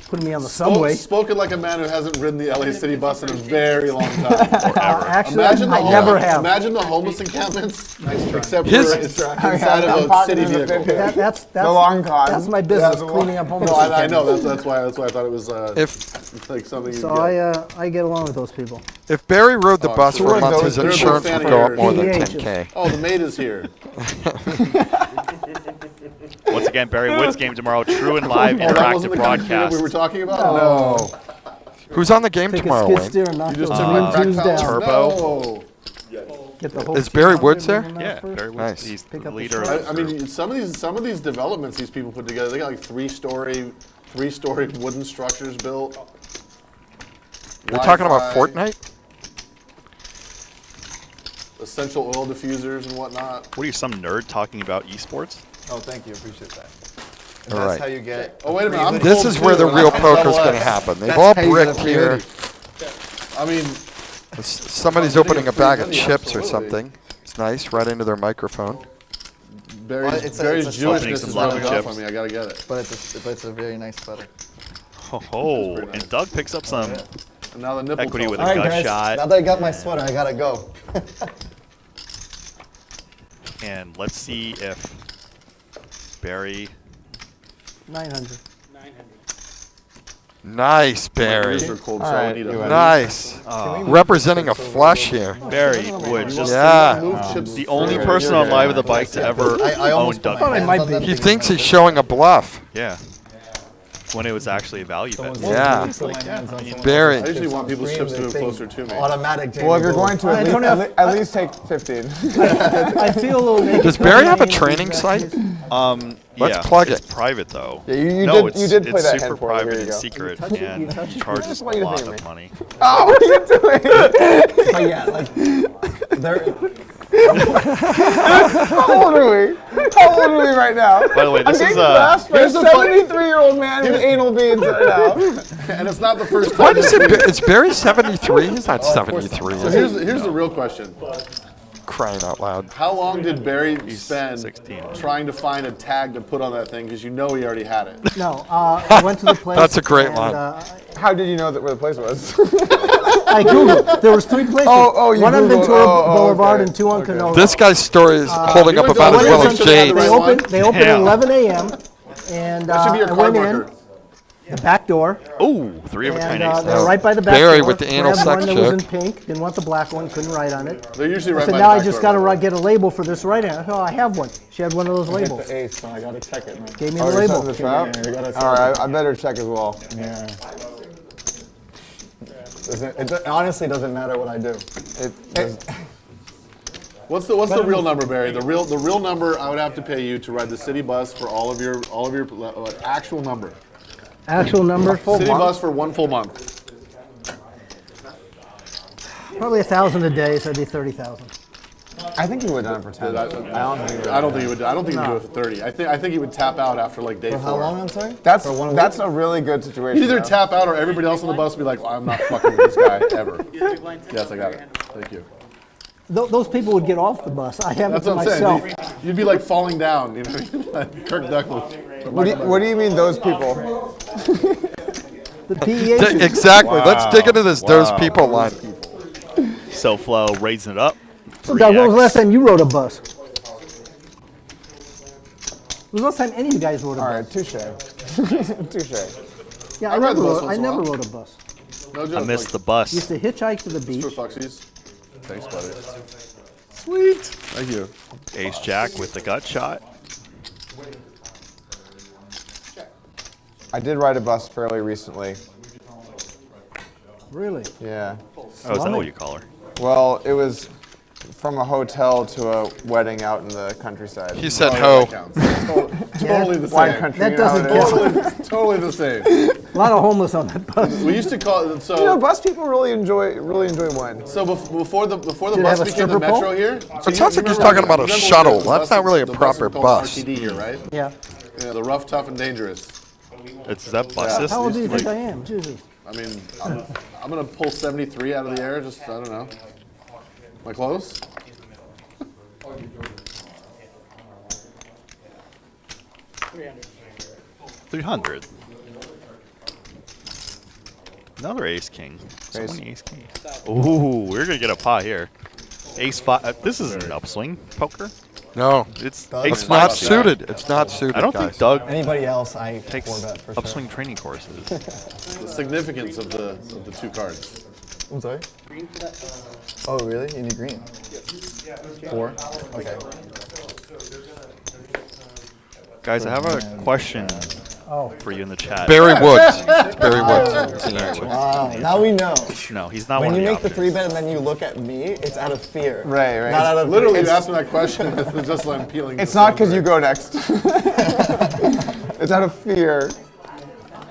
putting me on the subway. Spoken like a man who hasn't ridden the LA City bus in a very long time. Actually, Imagine I the never have. Imagine the homeless encampments, except for His- inside of a pocket city in the vehicle. big- That's The long con. That's my business, Yeah, the cleaning long- up homeless No, I encampments. know. That's why I thought it was If like something. So you'd get. I get along with those people. if Barry rode the bus sure. for a month, his They're a big insurance fan would of go up yours. more than PDHs. 10K. Oh, the maid is here. Once again, Barry Woods game tomorrow. True and live Oh, that interactive wasn't the kind of shit broadcast. we were talking about. No. Who's on the game Take tomorrow, a skid Wayne? steer and knock You those just green took my twos back down. pals. Turbo. No. Get the whole Is Barry team Woods there? out there Yeah, first. Barry Woods. Nice. He's Pick the up the leader. shot. I mean, some of these developments these people put together, they got like three-story wooden structures built. You're talking about Wi-Fi, Fortnite? essential oil diffusers and whatnot. What are you, some nerd talking about esports? Oh, thank you. Appreciate that. And All that's right. how you get. Oh, wait a minute. I'm This cold is where too, the and real I'm poker's double going to X. happen. They've That's all how you get bricked a here. I mean, Somebody's I was thinking opening a bag of free money, chips or absolutely. something. It's nice, right into their microphone. Barry's, it's a- Barry's it's a Jewishness opening is some rubbing lava off chips. on me. I gotta get it. But it's a very nice sweater. Oh, and Doug picks up some And now the nipple equity tells with me. a All right, gut guys. shot. Now that I got my sweater, I gotta go. And let's see if Barry. 900. 900. Nice, My Barry. ears are cold, All so I right, need you a win. Nice. Representing a flush here. Barry Woods, just Yeah. move chips the only further. person on Live with the Bike to ever I own almost Doug thought I Polk. might be. He thinks he's showing a bluff. Yeah. When it was actually a value bet. Yeah. Barry. I usually want people's chips to move closer to me. Automatic. Well, if you're going to I don't have- at least take 15. I feel a little naked. Does Barry have a coming in training these site? guys. Let's Yeah, plug it's it. private though. Yeah, you no, did- it's, you did play it's that super hand for it. Here private you and go. secret touch it, you and touch it. charges a What are you lot doing, of man? money. Oh, what are you doing? Oh yeah, like they're. How old are we? How old are we right now? By the way, this I'm is getting harassed by a here's the fun- 73-year-old man with anal beads right now. And it's not the first What time. is it? Is Barry 73? He's not 73. So is he? here's the real question. crying out loud. How long did Barry spend 16. trying to find a tag to put on that thing? Because you know he already had it. No, I went to the place. That's a great and, line. How did you know that where the place was? I Googled. There was 3 places. Oh, you one on Googled. Ventura Oh, Boulevard okay. and 2 on Canoga. This guy's story is holding you up went about to as the well one as that Jade's. had They the opened. They opened at Damn. 11 a.m. And That should be your I card went marker. in the back door. Oh, 3 of a And kind. they're right by the back Barry door. with the anal Grabbed one sex that was in joke. pink. Didn't want the black one. Couldn't write on it. They're usually I right said, by now the I back just door, got by to the way. get a label for this writing. I thought, I have one. She had one of those labels. The ace, so I gotta check it, man. Gave me Oh, the you're label. setting the trap? Yeah, you gotta All right, I better check as well. Yeah. It honestly doesn't matter what I do. What's the real number, Barry? The real number I would have to pay you to ride the city bus for all of your actual number. Actual number? City bus for 1 full month. Probably 1,000 a day, so it'd be 30,000. I think you would have done it for 10. I don't think he would. I don't think he would do it for 30. I think he would tap out after like day 4. How long, I'm sorry? That's a really good situation. He'd either though. tap out or everybody else on the bus would be like, I'm not fucking with this guy ever. Yes, I got it. Thank you. Those people would get off the bus. I have That's it to what I'm myself. saying. You'd be like falling down, you know, like Kirk Douglas. What do you mean those people? The PEH. Exactly. Let's dig into this those people line. SoFlo raising it up. So, Doug, when was the 3x. last time you rode a bus? When was the last time any of you guys rode a All bus? right, touche. Touche. Yeah, I ride the bus once I in a never while. rode a bus. No joke. I missed the like, bus. Used to hitchhike to the For beach. fucksies. Thanks, buddy. Sweet. Thank you. Ace Jack with the gut shot. I did ride a bus fairly recently. Really? Yeah. Oh, is that what you call her? Well, it was from a hotel to a wedding out in the countryside. He said Oh, ho. yeah, that counts. Totally the Wine same. country. That you know how doesn't it is. count. Totally the same. A lot of homeless on that bus. We used to call it, You know, bus people really enjoy wine. So before the Did it bus have a became the stripper pole? metro here. So It sounds like he's talking about a shuttle. That's not really a the proper is called bus. RTD here, right? Yeah. Yeah, the rough, tough, and dangerous. Is that bus? How old do you think I am? Jesus. I mean, I'm gonna pull 73 out of the air. Just I don't know. Am I close? 300. Another ace king. So Ace. many ace kings. Ooh, we're gonna get a pot here. Ace five. This is an upswing poker. No, It's Doug? ace it's not five. suited. It's not suited, I don't guys. think Doug Anybody else, I takes four bet for sure. upswing training courses. The significance of the two cards. I'm sorry? Oh, really? You need green? 4? Okay. Guys, I have a question Oh. for you in the chat. Barry Woods. It's Barry Woods. It's an answer. Wow, now we know. No, he's not When one you of make the options. 3-bet and then you look at me, it's out of fear. Right. Not out of Literally, you it's- asked me that question. It's just like I'm peeling. It's the not because same you go next. It's out of fear.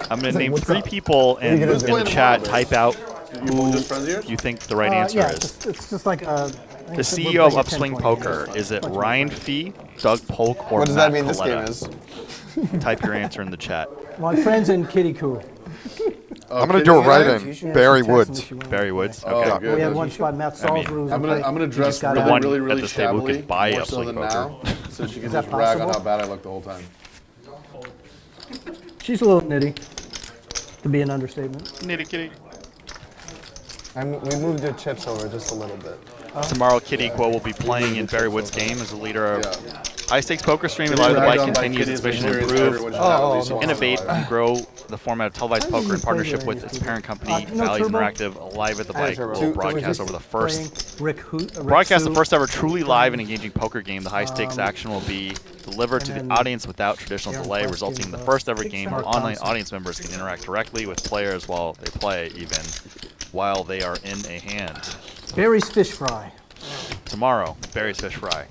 I'm gonna name what's 3 up? people and gonna in do? the chat type out You both just friends of yours? you think the right answer Yeah, is. it's just like a. The CEO of Upswing Poker, is it Ryan Fee, Doug Polk, or What does Matt that mean this game Coletta? is? Type your answer in the chat. My friends in Kitty Coo. I'm going to do it right in. Barry Woods. Barry Woods. Oh, Okay. good. We had one spot, Matt I mean, Salisbury. I'm gonna dress got really, out. one really, at really this table shabbily, could buy more Upswing so than Poker. now, so she can that just brag on possible? how bad I look the whole time. She's a little nitty, to be an understatement. Nitty kitty. We moved the chips over just a little bit. Tomorrow, Kid Equal will be playing in Barry Woods' game as the leader of Yeah. High Stakes Poker Streaming. Live the Bike continues its mission to improve, innovate, and grow the format of televised poker in partnership with its parent company, no Bally's turbo? Interactive. Live at the Bike turbo. will broadcast over the first Rick broadcast the Sue. first ever truly live and engaging poker game. The high stakes action will be delivered to the then audience without traditional Aaron delay, Clark resulting in gave the the first ever big game shot. where online audience members can interact directly with players while they play, even while they are in a hand. Barry's Fish Fry. Tomorrow, Barry's Fish Fry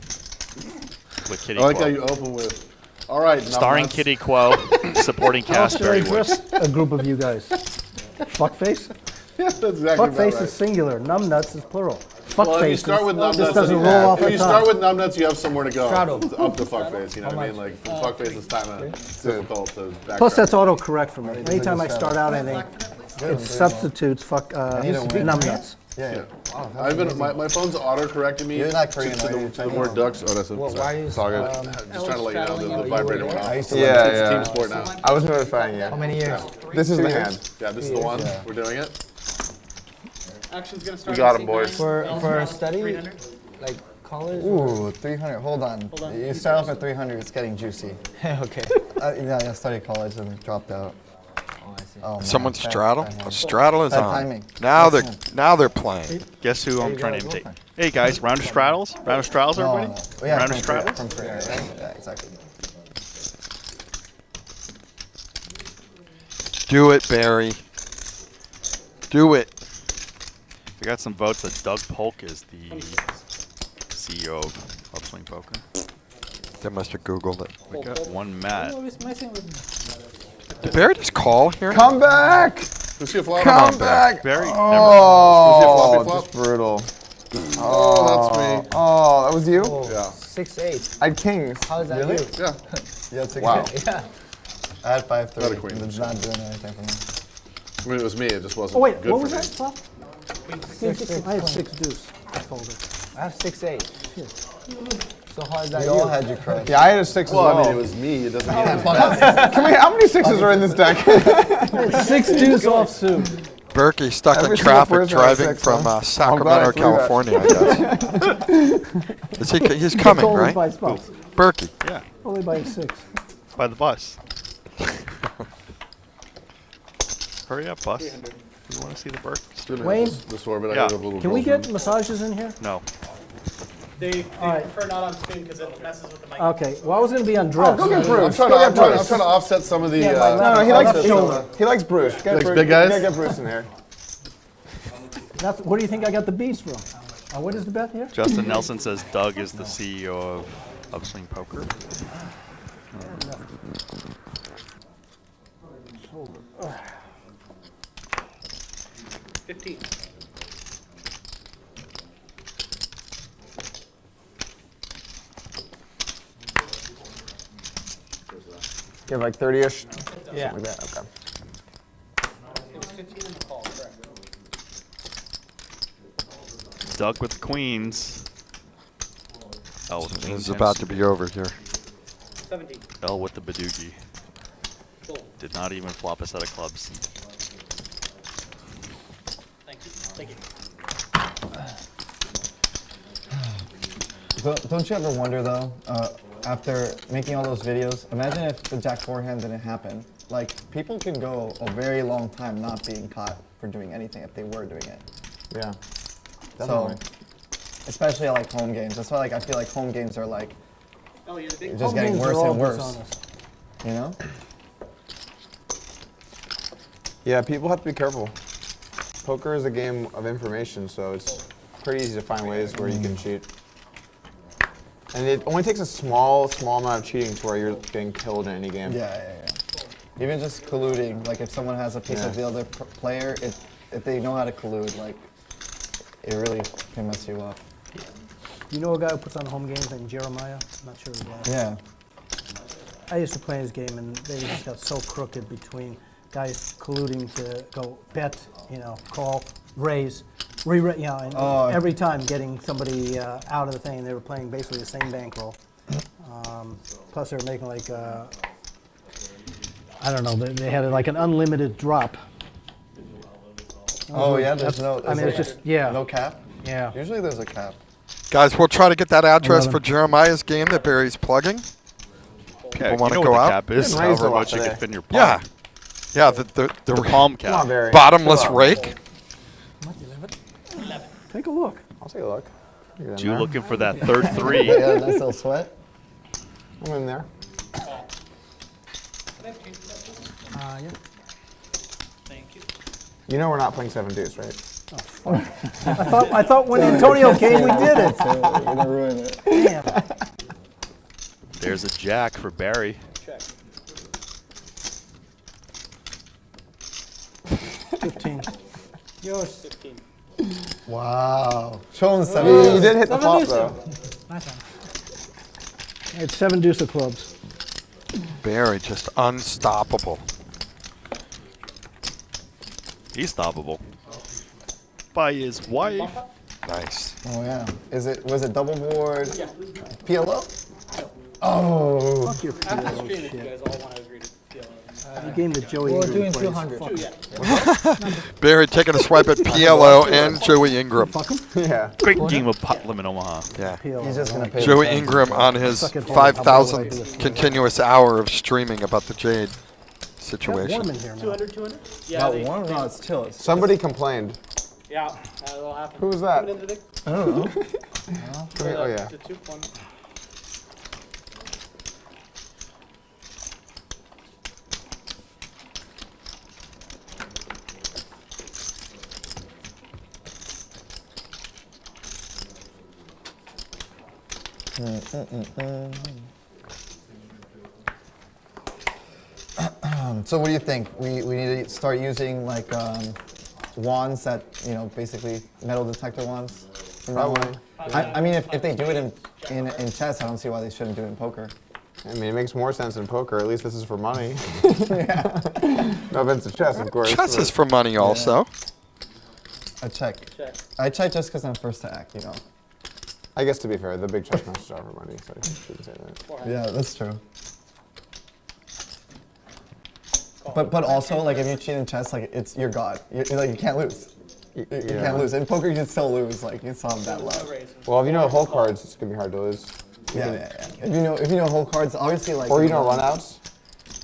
with Kitty I like Quo. how you open with, all right, Starring numbnuts." Kitty Quo, supporting How cast should I Barry Woods. address a group of you guys? Fuckface? Yeah, that's exactly about Fuckface right. is singular. Numbnuts is plural. Well, if you Fuckface start with numbnuts, just doesn't then roll off if the you tongue. start with numbnuts, you have somewhere to go. Straddle. Up to fuckface, you know what I mean? Like from fuckface is kind of difficult to backtrack. Plus, that's autocorrect for me. Anytime I start out, I think it substitutes numbnuts. Yeah. Wow, that's I've been amazing. my phone's auto-correcting me You're not to Korean, are you? the word ducks. Oh, that's Well, why is, it's all good. um, Just trying to let you know the you vibrator were went there? off. I used to Yeah, It's yeah. team sport now. I was notifying you. How many years? This is 2 the years? hand. Yeah, this is the one. Yeah. We're doing it. Action's gonna start. We got at 'em, boys. For a study, 300. like college? Ooh, 300. Hold on. on. You start off at 300. It's getting juicy. Okay. Yeah, I studied college and dropped out. Oh, I see. Oh, man, Someone's bad- straddle. bad A hand. straddle is Bad on. timing. Now they're playing. Guess who I'm you trying go, to go imitate? for it. Hey guys, round of straddles? Round of straddles, No, everybody? no. Yeah, round of from Korea, straddles? from Korea, right? Yeah, exactly. Do it, Barry. Do it. We got some votes that Doug Polk is the CEO of Upswing Poker. They must have Googled it. We got one Matt. Always messing with me. Did Barry just call here? Come back! Let's see a flop. Come back! Barry, Oh, flop? just brutal. Oh, that's me. Oh, that was you? Yeah. 6-8. I had kings. How is that Really? you? Yeah. Yeah, it's Wow. Yeah. I had 5-3. Not a queen. It's not doing anything for me. I mean, it was me. It just wasn't Oh wait, good what for was me. that? Flop? I had 6 deuce. I folded. I have 6-8. So how is that We you? all had you crushed. Yeah, I had a 6 Well, as well. I mean, it was me. It doesn't mean it's Can we, how many 6s are in this deck? 6 deuce offsuit. Berkey stuck Every in single traffic person had a driving six, from huh? Sacramento, I'm glad I threw that. California, I guess. He's coming, Only right? by spots. Berkey. Yeah, Only by 6. by the bus. Hurry up, bus. You want to see the Burke? Wayne? This orbit, I Yeah. got a little Can we girlfriend. get massages in here? No. They Alright. prefer not on screen because it messes with the mic. Okay. Well, I was going to be undressed. Go get I'm Bruce. trying, Go to, get I'm, trying, I'm Bruce. trying to offset some of the. Yeah, my No, he left likes shoulder. He likes Bruce. Get Likes Bruce. big guys? You gotta get Bruce in there. That's, where do you think I got the beats from? What is the bet here? Justin Nelson says Doug is the CEO of Upswing Poker. 15. You have like 30-ish? Yeah. Something like that, okay. It was 15 in the call, correct? Doug with the queens. L with the This queen is about to be over here. 17. L with the badoogie. Cool. Did not even flop a set of clubs. Thank you. Thank you. Don't you ever wonder though, after making all those videos, imagine if the Jack forehand didn't happen. Like, people can go a very long time not being caught for doing anything if they were doing it. Yeah. So, Definitely. especially at like home games. That's why like I feel like home games are like Oh, you're the big just Home getting games are worse all and worse. dishonest. You know? Yeah, people have to be careful. Poker is a game of information, so it's pretty easy to find ways where you can cheat. And it only takes a small amount of cheating to where you're getting killed in any game. Yeah. Even just colluding, like if someone has a piece of the other player, if they know how to collude, like it really can mess you up. You know a guy who puts on home games named Jeremiah? I'm not sure his name. Yeah. I used to play his game, and they just got so crooked between guys colluding to go bet, call, raise, re-raise, and every time getting somebody out of the thing. They were playing basically the same bankroll. Plus, they were making like, I don't know, they had like an unlimited drop. Oh yeah, there's no. I mean, it's just, yeah. No cap. Yeah. Usually there's a cap. Guys, we'll try to get that address 11. for Jeremiah's game that Barry's plugging. Okay, People want you to know go what the out? cap is, Getting raised however a lot much you today. can fit in your palm. Yeah. Yeah, the The palm cap. Come on, Barry. bottomless Chill out. rake. Take a look. I'll take a look. Get in You there. looking for that third three. They got a nice little sweat. I'm in there. Yeah. Thank you. You know we're not playing 7 deuce, right? I thought when Antonio came, we did it. You're gonna ruin it. Damn. There's a jack for Barry. Check. 15. Yours. 15. Wow. Show him You 7. did hit the flop, deuce. though. Nice one. It's 7 deuce of clubs. Barry just unstoppable. He's stoppable. by his wife. Nice. Oh yeah. Was it double board? Yeah. PLO? Oh. Fuck your After the PLO stream, if you shit. guys all want to agree to PLO. The game that Joey We're Ingram doing plays. 200. Fuck him. Yeah. Barry taking a swipe at PLO and Joey Ingram. Fuck him. Yeah. Great game of pot limit Omaha. Yeah. PLO. He's just gonna pay. Joey the tax. Ingram on his Suck it, hold it. How about what I do 5,000th with continuous hour of streaming about the Jade It's warm situation. in here now. 200? Yeah. Not they- warm? No, it's chill. Somebody complained. Yeah, that'll happen. Who was that? Coming in today? I don't know. Oh yeah. The 2-1. So what do you think? We need to start using like wands that, you know, basically metal detector wands from now on? I mean, if they do it in chess, I don't see why they shouldn't do it in poker. I mean, it makes more sense in poker. At least this is for money. No offense to chess, of course. Chess is for money also. I check. Check. I check just because I'm first to act, you know. I guess to be fair, the big chess masters are for money, so I shouldn't say that. Yeah, that's true. But also, like, if you cheat in chess, like, you're God. Like, you can't lose. You can't lose. In poker, you can still lose. Like, you still have that luck. Well, if you know whole cards, it's gonna be hard to lose. Yeah. If you know whole cards, obviously, like. Or you know runouts.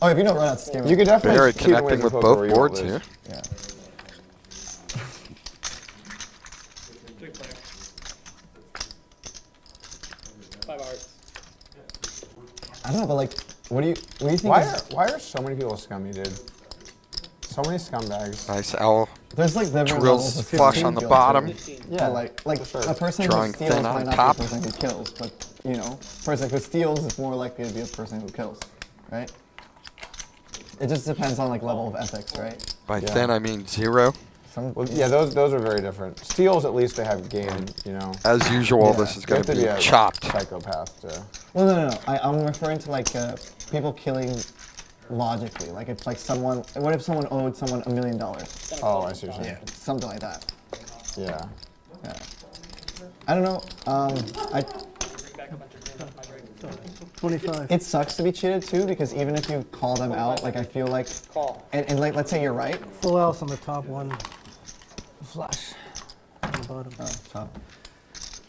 Oh, if you know runouts, game. You could definitely Barry cheat in ways connecting in with poker where both you won't boards lose. here. Yeah. 3-player. 5 hearts. I don't know, but like, what do you think? Why are so many people scummy, dude? So many scumbags. Nice owl. There's like different Drills levels of flush skill on the to it, bottom. too. Yeah, like a person Drawing who steals thin might on not top. be a person who kills, but you know, a person who steals is more likely to be a person who kills, right? It just depends on like level of ethics, right? By thin, I mean 0. Well, yeah, those are very different. Steals, at least they have game, you know. As usual, Yeah. this is You going have to to be be a chopped. psychopath to. Well, no. I'm referring to like people killing logically. Like if like someone, what if someone owed someone $1 million? Oh, I see what you're saying. Something like that. Yeah. Yeah. I don't know. I. 25. It sucks to be cheated too, because even if you call them out, like I feel like, Call. and like let's say you're right. Full house on the top one. Flush on the bottom. So,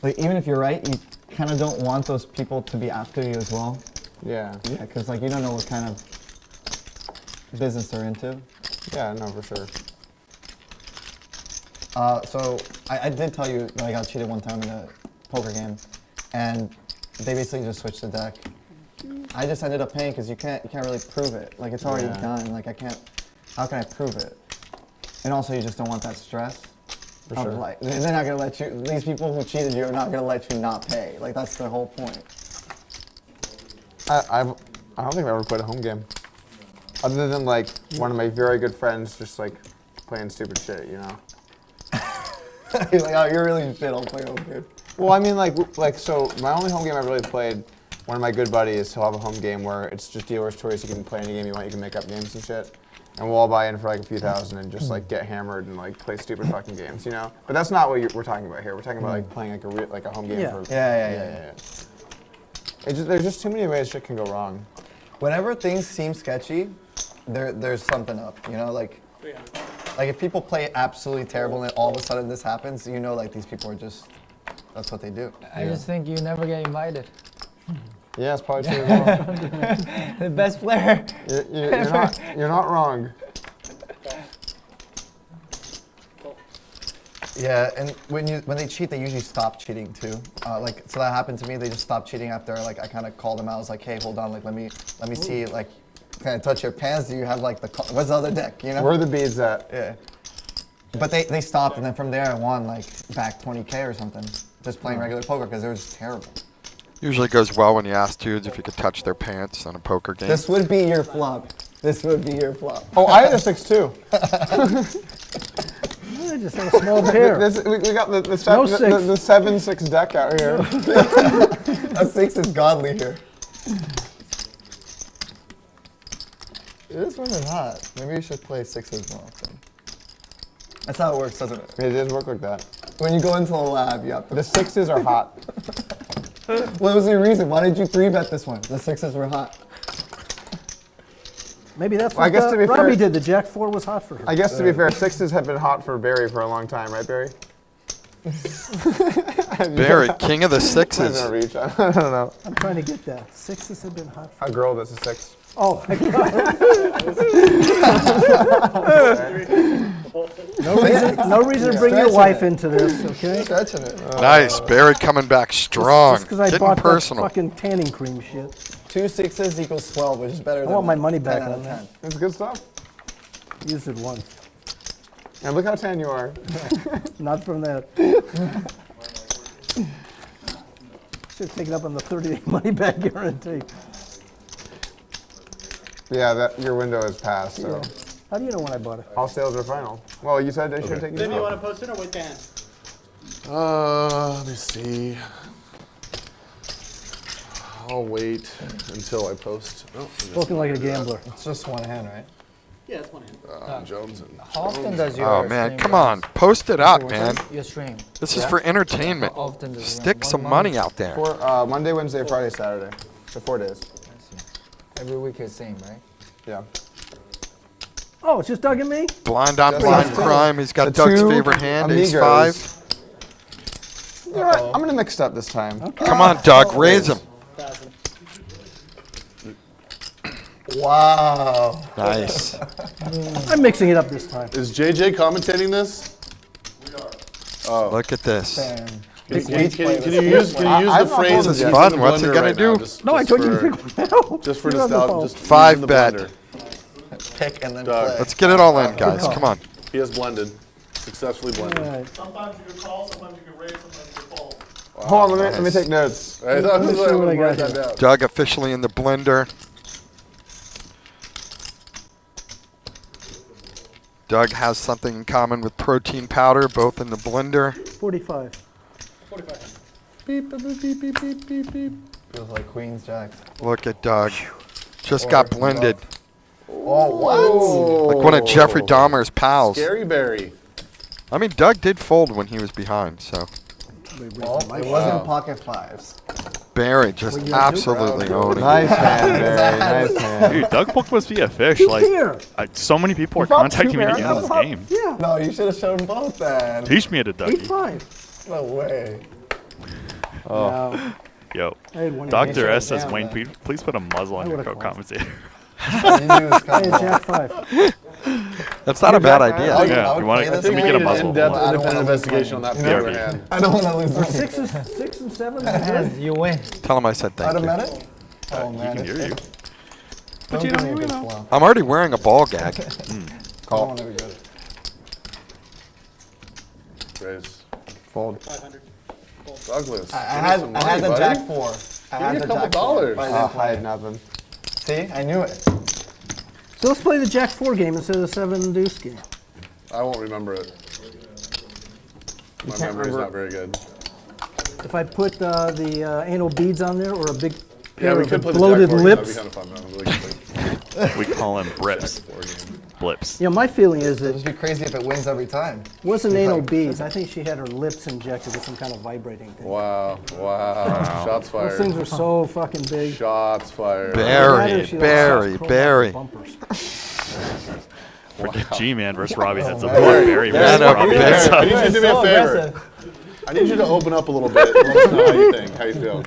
like even if you're right, you kind of don't want those people to be after you as well. Yeah. Yeah, because like you don't know what kind of business they're into. Yeah, no, for sure. So I did tell you that I got cheated one time in a poker game, and they basically just switched the deck. I just ended up paying because you can't really prove it. Like it's already done. Like I can't. How can I prove it? And also you just don't want that stress. For of sure. like, they're not gonna let you. These people who cheated you are not gonna let you not pay. Like that's the whole point. I don't think I've ever played a home game. Other than like one of my very good friends just like playing stupid shit, you know. You're like, oh, you're really shit. I'll play home game. Well, I mean, like so my only home game I really played, one of my good buddies, he'll have a home game where it's just dealer's choice. You can play any game you want. You can make up games and shit. And we'll all buy in for like a few thousand and just like get hammered and like play stupid fucking games, you know. But that's not what we're talking about here. We're talking about like playing like a home game Yeah. for. Yeah. There's just too many ways shit can go wrong. Whenever things seem sketchy, there's something up. You know, like if people play absolutely terrible and then all of a sudden this happens, you know, like these people are just, that's what they do. I just think you never get invited. Yeah, it's probably true as well. The best player. You're not wrong. Yeah, and when they cheat, they usually stop cheating too. So that happened to me. They just stopped cheating after like I kind of called them out. I was like, hey, hold on, like let me see, like, can I touch your pants? Do you have like what's the other deck? You know? Where are the beads at? Yeah. But they stopped, and then from there I won like back 20K or something, just playing regular poker because it was terrible. Usually goes well when you ask dudes if you could touch their pants on a poker game. This would be your flop. This would be your flop. Oh, I had a 6-2. I just have a small pair. We got the No 7-6 deck out here. A 6 is godly here. This one is hot. Maybe you should play 6 as well. Then. That's how it works, doesn't it? It does work like that. When you go into the lab, you have to. The sixes are hot. What was the reason? Why did you 3-bet this one? The 6s were hot. Maybe that's Well, I what guess to be Robbie fair- did. The Jack 4 was hot for her. I guess to be fair, sixes have been hot for Barry for a long time, right, Barry? Barry, king of the I sixes. don't reach. I don't know. I'm trying to get that. 6s have been hot for A girl that's a six. Oh, my God. No reason to bring your Stretching wife it. into this, okay? Stretching it. Nice. Barry coming back strong. Just because I Getting bought personal. that fucking tanning cream shit. 2 6s equals 12, which is better than want my money 10 back out on of that. 10. It's good stuff. Used it once. And look how tan you are. Not from that. Should have taken up on the 30-day money back guarantee. Yeah, that your window is passed, so How do you know when I bought it? all sales are final. Well, you said they should take Tim, it. you want to post it or wait to hand? Let me see. I'll wait until I post. Oh, Spoken like a gambler. It's just one hand, right? Yeah, that's one hand. Jones and How often does your Oh man, stream come run? on, post it up, man. Your stream. This is for entertainment. How often does it Stick run? some One money month? out there. For Monday, Wednesday, Friday, Saturday. So 4 days. Every week is same, right? Yeah. Oh, it's just Doug and me? Blind on Just blind like crime. He's got the Doug's two favorite hand, ace amigos. 5. You know what? I'm gonna mix it up this time. Come on, Doug, raise him. Wow. Nice. I'm mixing it up this time. Is JJ commentating this? Look at this. Damn. Can you use I've the not phrase? pulled "It's this in yet. the What's it blender gonna right now," do? just- No, I just told you to for- pick one out. Just for You have the nostalgia. phone. Just Five use the bet. blender. Pick and then Doug. play. Let's get it all in, guys. Come on. He has blended. Successfully blended. All right. Sometimes you can call, sometimes you can raise, sometimes you can fold. Hold on, let me take notes. All right, Let me see what I got write that here. down. Doug officially in the blender. Doug has something in common with protein powder, both in the blender. 45. 45. Beep, beep, beep, beep, beep, beep, beep. Feels like Queens, Jacks. Look at Doug. Just got blended. Oh, what? Like one of Jeffrey Dahmer's pals. Scary Berry. I mean, Doug did fold when he was behind, so. Well, it wasn't pocket fives. Barry just absolutely owning it. Nice hand, Barry. Nice hand. Dude, Doug Book must be a fish. Who's Like, here? so many people are bought contacting two me to Barry? get in this game. Yeah. No, you should have shown both then. Teach me to Dougie. 8-5. No way. No. Yo, I had one Dr. hand. S says, Down Wayne, then. please put a muzzle on your would've co-commentator. You knew it was Hey, coming. Jack 5. That's not a bad I idea. would- Yeah, I would you want play to this let me game. get a An muzzle. in-depth I don't independent wanna investigation on that lose paper money. hand. I don't want to lose money. 6 and 7. Yes, you win. Tell him I said thank you. Automatic? Oh, He man. can hear you. Don't give me a good flow. I'm already wearing a ball gag. I want to be good. Raise. Fold. 500. Douglas. I give me had some I had money, the buddy. Jack 4. I me had a the couple Jack 4, dollars. but I Oh, didn't play I it. had nothing. See, I knew it. So let's play the Jack 4 game instead of the 7 deuce game. I won't remember it. My memory's not very good. If I put the anal beads on there or a big Yeah, pair we of could play the bloated Jack 4 game. lips. That'd be kind of fun. Though. We could play We call him Brips. the 4 game. Blips. You know, my feeling is It'd that just be crazy if it wins every time. it wasn't anal beads. I think she had her lips injected with some kind of vibrating thing. Wow. Wow. Shots Those things fired. are so fucking big. Shots fired. Barry, She Barry, lost Barry. bumpers. Freaking G-Man versus Robbie's heads up. Barry. Barry Man versus up, Robbie Barry. heads I up. need you to do me a favor. I need you to open up a little bit and let us know how you think, how you feel.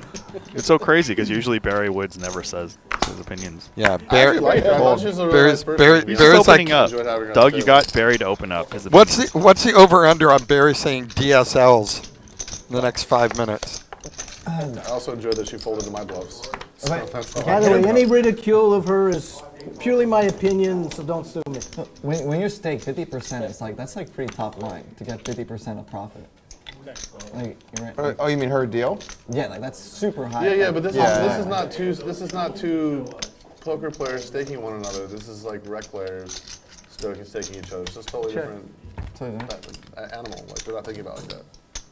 It's so crazy because usually Barry Woods never says his opinions. Yeah, I Barry. actually like her. I thought she was a really Barry's- nice person. Barry- He's Barry's just like- opening up. Enjoyed having her on Doug, the you table. got Barry to open up his What's opinions. the over/under on Barry saying DSLs in the next 5 minutes? I also enjoyed that she folded to my bluffs. So that's all. By the way, any ridicule of her is purely my opinion, so don't sue me. When you stake 50%, it's like that's like pretty top line to get 50% of profit. Like you're right. Oh, you mean her deal? Yeah, like that's super high. Yeah, but this Yeah. is not two poker players staking one another. This is like rec players staking each other. It's just totally different Totally different. animal. Like they're not thinking about it like that.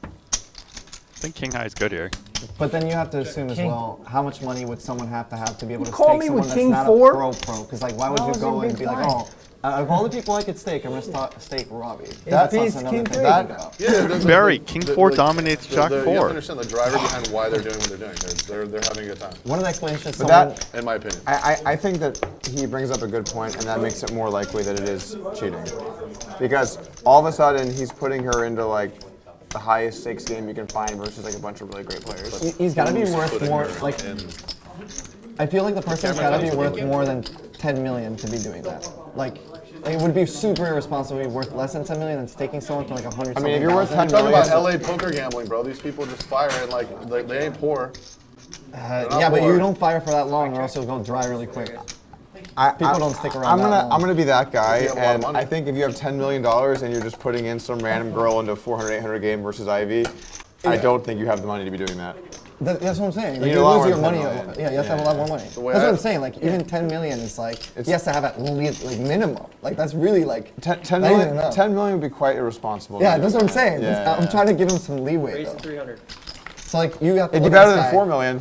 I think King High is good here. But then you have to assume as King. well, how much money would someone have to be able to call stake me someone with that's King not 4? a pro? Because like, why would How you is go it and be like, big oh, Of all the people I could stake, I'm gonna stake Robbie. That's also another King thing three. to think about. Barry, King 4 dominates Jack You have 4. to understand the driver behind why they're doing what they're doing. They're having a good time, One of the explanations. But that, in my opinion. I think that he brings up a good point, and that makes it more likely that it is cheating. Because all of a sudden, he's putting her into like the highest stakes game you can find versus like a bunch of really great players. He's got to be worth Putting more. her Like, in- I feel like the person's got to be worth more than 10 million to be doing that. Like, it would be super irresponsible to be worth less than 10 million and staking someone to like 100. I mean, if you're worth 10 Talking million, about LA poker gambling, bro. These people just fire and like they ain't poor. Yeah, but you don't fire for that long, or else you'll go dry really quick. People don't stick around. I'm gonna be that guy, You have a lot of and money. I think if you have $10 million and you're just putting in some random girl into a 400, 800 game versus Ivy, I don't think you have the money to be doing that. That's what I'm saying. You Like, need you a lot lose your more than money. 10 million. Yeah, you have to have a lot more money. That's way what I- I'm saying. Like, even 10 million is like, he has to have at least, like, minimum. Like, that's really like, 10 not even million, enough. 10 million would be quite irresponsible. Yeah, to that's do. what I'm saying. Yeah. I'm trying to give him some leeway. Raise Though. to 300. So, like, you have to It'd be look at better this than guy. 4 million.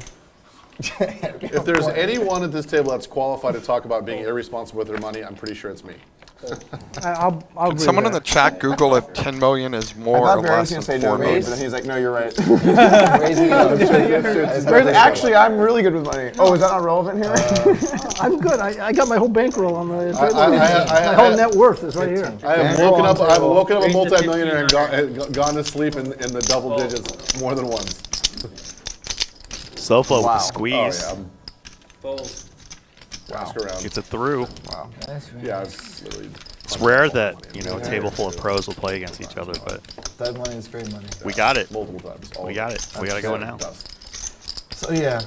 If there's anyone at this table that's qualified to talk about being irresponsible with their money, I'm pretty sure it's me. I'll agree Someone in with the chat Google if 10 million is I more thought or Barry less was than gonna say 4 no, million. but then he's like, no, you're right. Raising it up. Barry's like, actually, I'm really good with money. Oh, is that not relevant here? that. I'm good. I got my whole bankroll on the table. I- My whole net worth is right here. I have woken up. I've woken up a multimillionaire and gone to sleep in the double digits more than once. Soflo with Wow. the squeeze. Oh yeah. Fold. Ask around. Gets it through. Wow. Yeah, I've literally. It's rare that, a table full of pros will play against each other, but That money is great money. we got it. Multiple times. We got it. We got to go now. So yeah,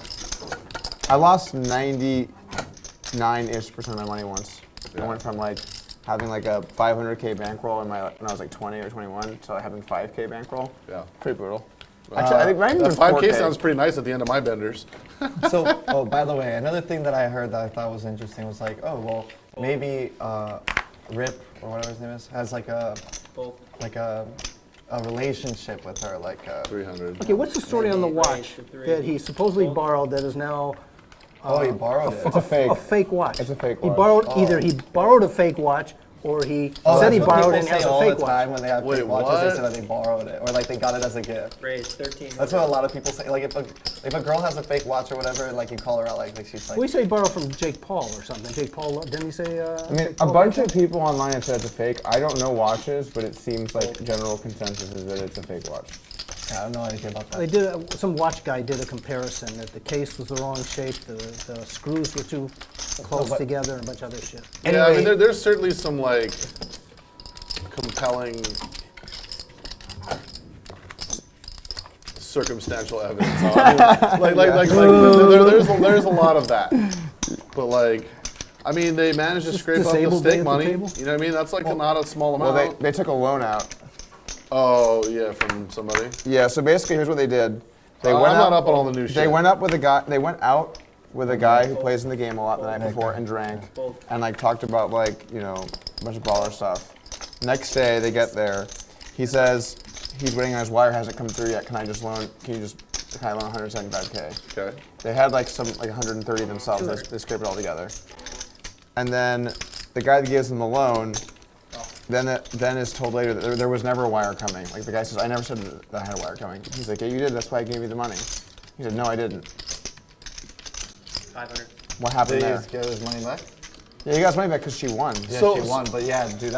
I lost 99-ish% of my money once. I went from like having like a 500K bankroll when I was like 20 or 21 to having 5K bankroll. Yeah. Pretty brutal. Actually, I think maybe That even 5K 4K. sounds pretty nice at the end of my benders. So, oh, by the way, another thing that I heard that I thought was interesting was like, oh, well, maybe Rip, or whatever his name is, has like a relationship with her, like 300. Okay, what's the story on the watch that he supposedly borrowed that is now oh, he borrowed it. It's a fake. a fake watch? It's a fake He watch. borrowed either he borrowed a fake watch or he Oh, said he that's what borrowed it people and has say a all fake the watch. time when they have Wait, fake watches, what? they say that they borrowed it, or like they got it as a gift. Raise 13. That's what a lot of people say. Like if a girl has a fake watch or whatever, like you call her out, like she's like. We say he borrowed from Jake Paul or something. Jake Paul, didn't he say? I mean, a bunch of people online have said it's a fake. I don't know watches, but it seems like general consensus is that it's a fake watch. Yeah, I don't know anything about that. They did. Some watch guy did a comparison that the case was the wrong shape, the screws were too close together, and a bunch of other shit. Yeah, I mean, Anyway. there's certainly some like compelling circumstantial evidence. There's a lot of that, but like, I mean, they managed to Just scrape up the disabled day stake at the money. table? You know what I mean? That's like not a small Well, amount. they took a loan out. Oh yeah, from somebody. Yeah. So basically, here's what they did. They I'm went not out. up on all the new shit. They went up with a guy. They went out with a guy who plays in the game a lot the night before and drank, and like talked about like a bunch of baller stuff. Next day they get there. He says he's waiting on his wire. Hasn't come through yet. Can I loan 175K? Okay. They had like 130 themselves. They scraped it all together. And then the guy that gives them the loan, then is told later that there was never a wire coming. Like the guy says, I never said that I had a wire coming. He's like, yeah, you did. That's why I gave you the money. He said, no, I didn't. 500. What happened Did he there? just get his money back? Yeah, you got his money back because she won. Yeah, So- she won, but yeah, dude,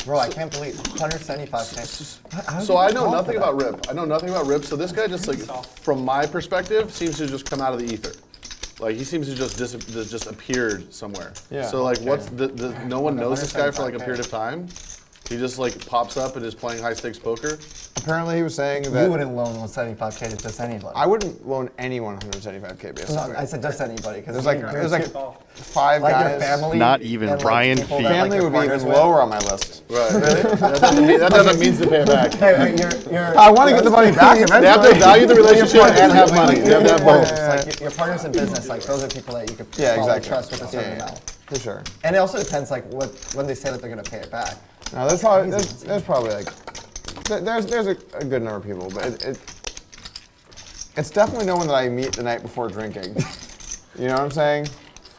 bro, I can't believe 175K. So I know nothing about Rip. I know nothing about Rip. So this guy just like, from my perspective, seems to just come out of the ether. Like he seems to just appeared somewhere. Yeah. So like, what's no one knows this guy for like a period of time. He just like pops up and is playing high stakes poker. Apparently he was saying that You wouldn't loan 175K to just anybody. I wouldn't loan anyone 175K basically. No, I said just anybody because There's like 5 like guys. your family. Not even and, like, Brian people Fee. that, like, Family you're would be even partners with. lower on my list. Right. That doesn't mean to pay it back. Hey, you're, I want to get the money back eventually. They have to value the relationship and have money. They have to have both. Like your partners in business, like those are people that you could Yeah, probably exactly. trust with a certain Yeah, amount. for sure. And it also depends like when they say that they're gonna pay it back. No, there's probably like there's a good number of people, but it's definitely no one that I meet the night before drinking. You know what I'm saying?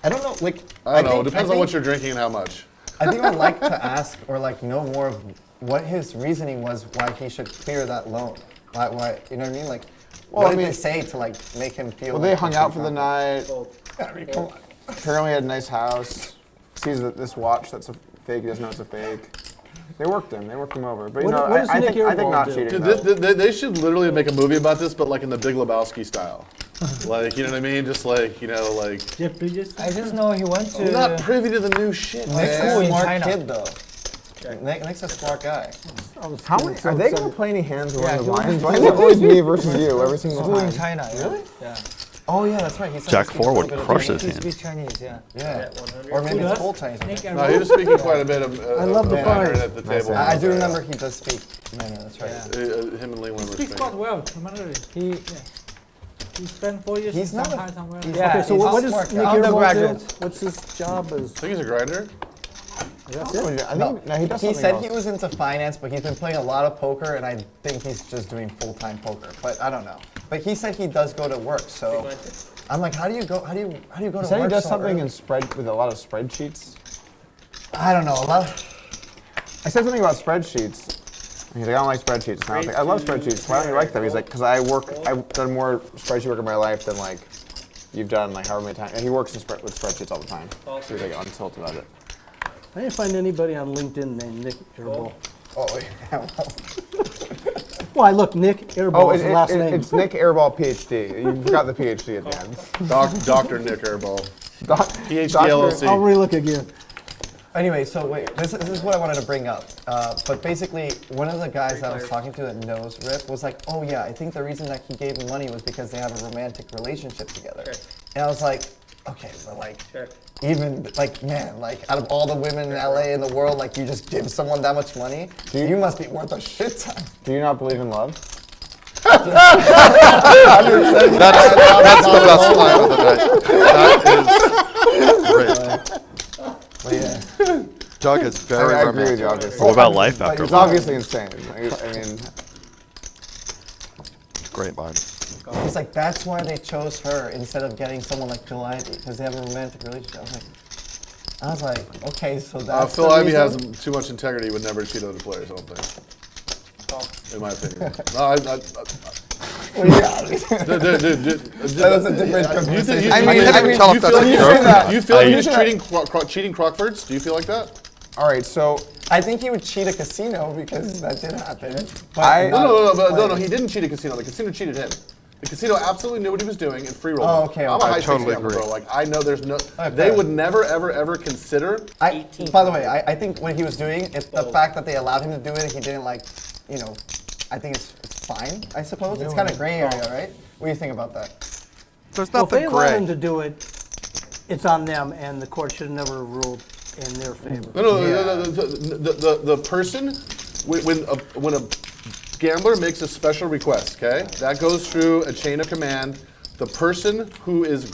I don't know, like I don't know. think- It depends I on what think- you're drinking and how much. I think I'd like to ask or like know more of what his reasoning was why he should clear that loan. Why you know what I mean? Like, what did they say to like make him feel? Well, like they hung he out should for the come? night. I mean, come on. Apparently, had a nice house. Sees that this watch that's a fake. He doesn't know it's a fake. They worked him. They worked him over. But you know, what does I Nick think Earwald not do? cheating. Dude, they should literally make a movie about this, but like in the Big Lebowski style. Like, you know what I mean? Just like, you know, like. Jeff Bridges. I just know he went to. I'm not privy to the new shit. Nick's School a in smart China. kid though. Nick's a smart guy. How many? Are they gonna play any hands around the he was- lines? Why is it always me versus you every single School in time? China. Really? Yeah. Oh yeah, that's right. He said Jack he speaks a Forward little bit of crushes Chinese. He him. speaks Chinese. Yeah. Yeah. Or maybe it's full Chinese. I Nick think. No, he was speaking quite a bit of love the Mandarin fires. at the table. I do remember he does speak Mandarin. That's right. Him and Lee Wimmer Speaks speaking. quite well, Mandarin. He spent 4 years He's in not a- Shanghai somewhere. Yeah. Okay, so he's what a does smart Nick guy. Earwald do? Undergraduate. What's his job as? I think he's a grinder. That's it? I think no, he does He something said else. he was into finance, but he's been playing a lot of poker, and I think he's just doing full-time poker. But I don't know. But he said he does go to work, so I'm like, how do you go? How do you go He to work? said he does so something early? in with a lot of spreadsheets. I don't know. A lot. I said something about spreadsheets. He's like, I don't like spreadsheets. And I was like, I love spreadsheets. Why don't you like them? He's like, because I've done more spreadsheet work in my life than like you've done like however many times. And he works with spreadsheets all the time. So he's like untilted about it. I didn't find anybody on LinkedIn named Nick Earwald. Oh yeah. Why, look, Nick Earwald is the last name. It's Nick Airball PhD. You forgot the PhD at the end. Dr. Nick Airball. PhD Doctor- LLC. I'll relook again. Anyway, so wait, this is what I wanted to bring up. But basically, one of the guys I was talking to that knows Rip was like, oh yeah, I think the reason that he gave him money was because they have a romantic relationship together. And I was like, okay, but like, even like, man, like out of all the women in LA in the world, like you just give someone that much money, you must be worth a shit ton. Do you not believe in love? That's the best line of the night. That is great. But yeah. Doug is very I agree with romantic. you, obviously. What about life Like, after it's love? obviously insane. Like, I mean, Great line. He's like, that's why they chose her instead of getting someone like Phil Ivey, because they have a romantic relationship. I was like, okay, so that's Phil the Ivey has reason? too much integrity, would never cheat other players, I don't think. In my opinion. No, Well, yeah. That was a different conversation. You feel like he's cheating Crockfords? Do you feel like that? all right, so I think he would cheat a casino because that did happen. But I- No, he didn't cheat a casino. The casino cheated him. The casino absolutely knew what he was doing in free roll. Oh, okay, I'm a okay. high totally stakes gambler, agree. bro. Like I know there's no. Okay. They would never, ever consider. By the way, I think what he was doing, it's the fact that they allowed him to do it, he didn't like, you know, I think it's fine, I suppose. It's kind of gray area, right? What do you think about that? There's Well, if they nothing allow them gray. to do it, it's on them, and the court should have never ruled in their favor. No, the person when a gambler makes a special request, okay, that goes through a chain of command. The person who is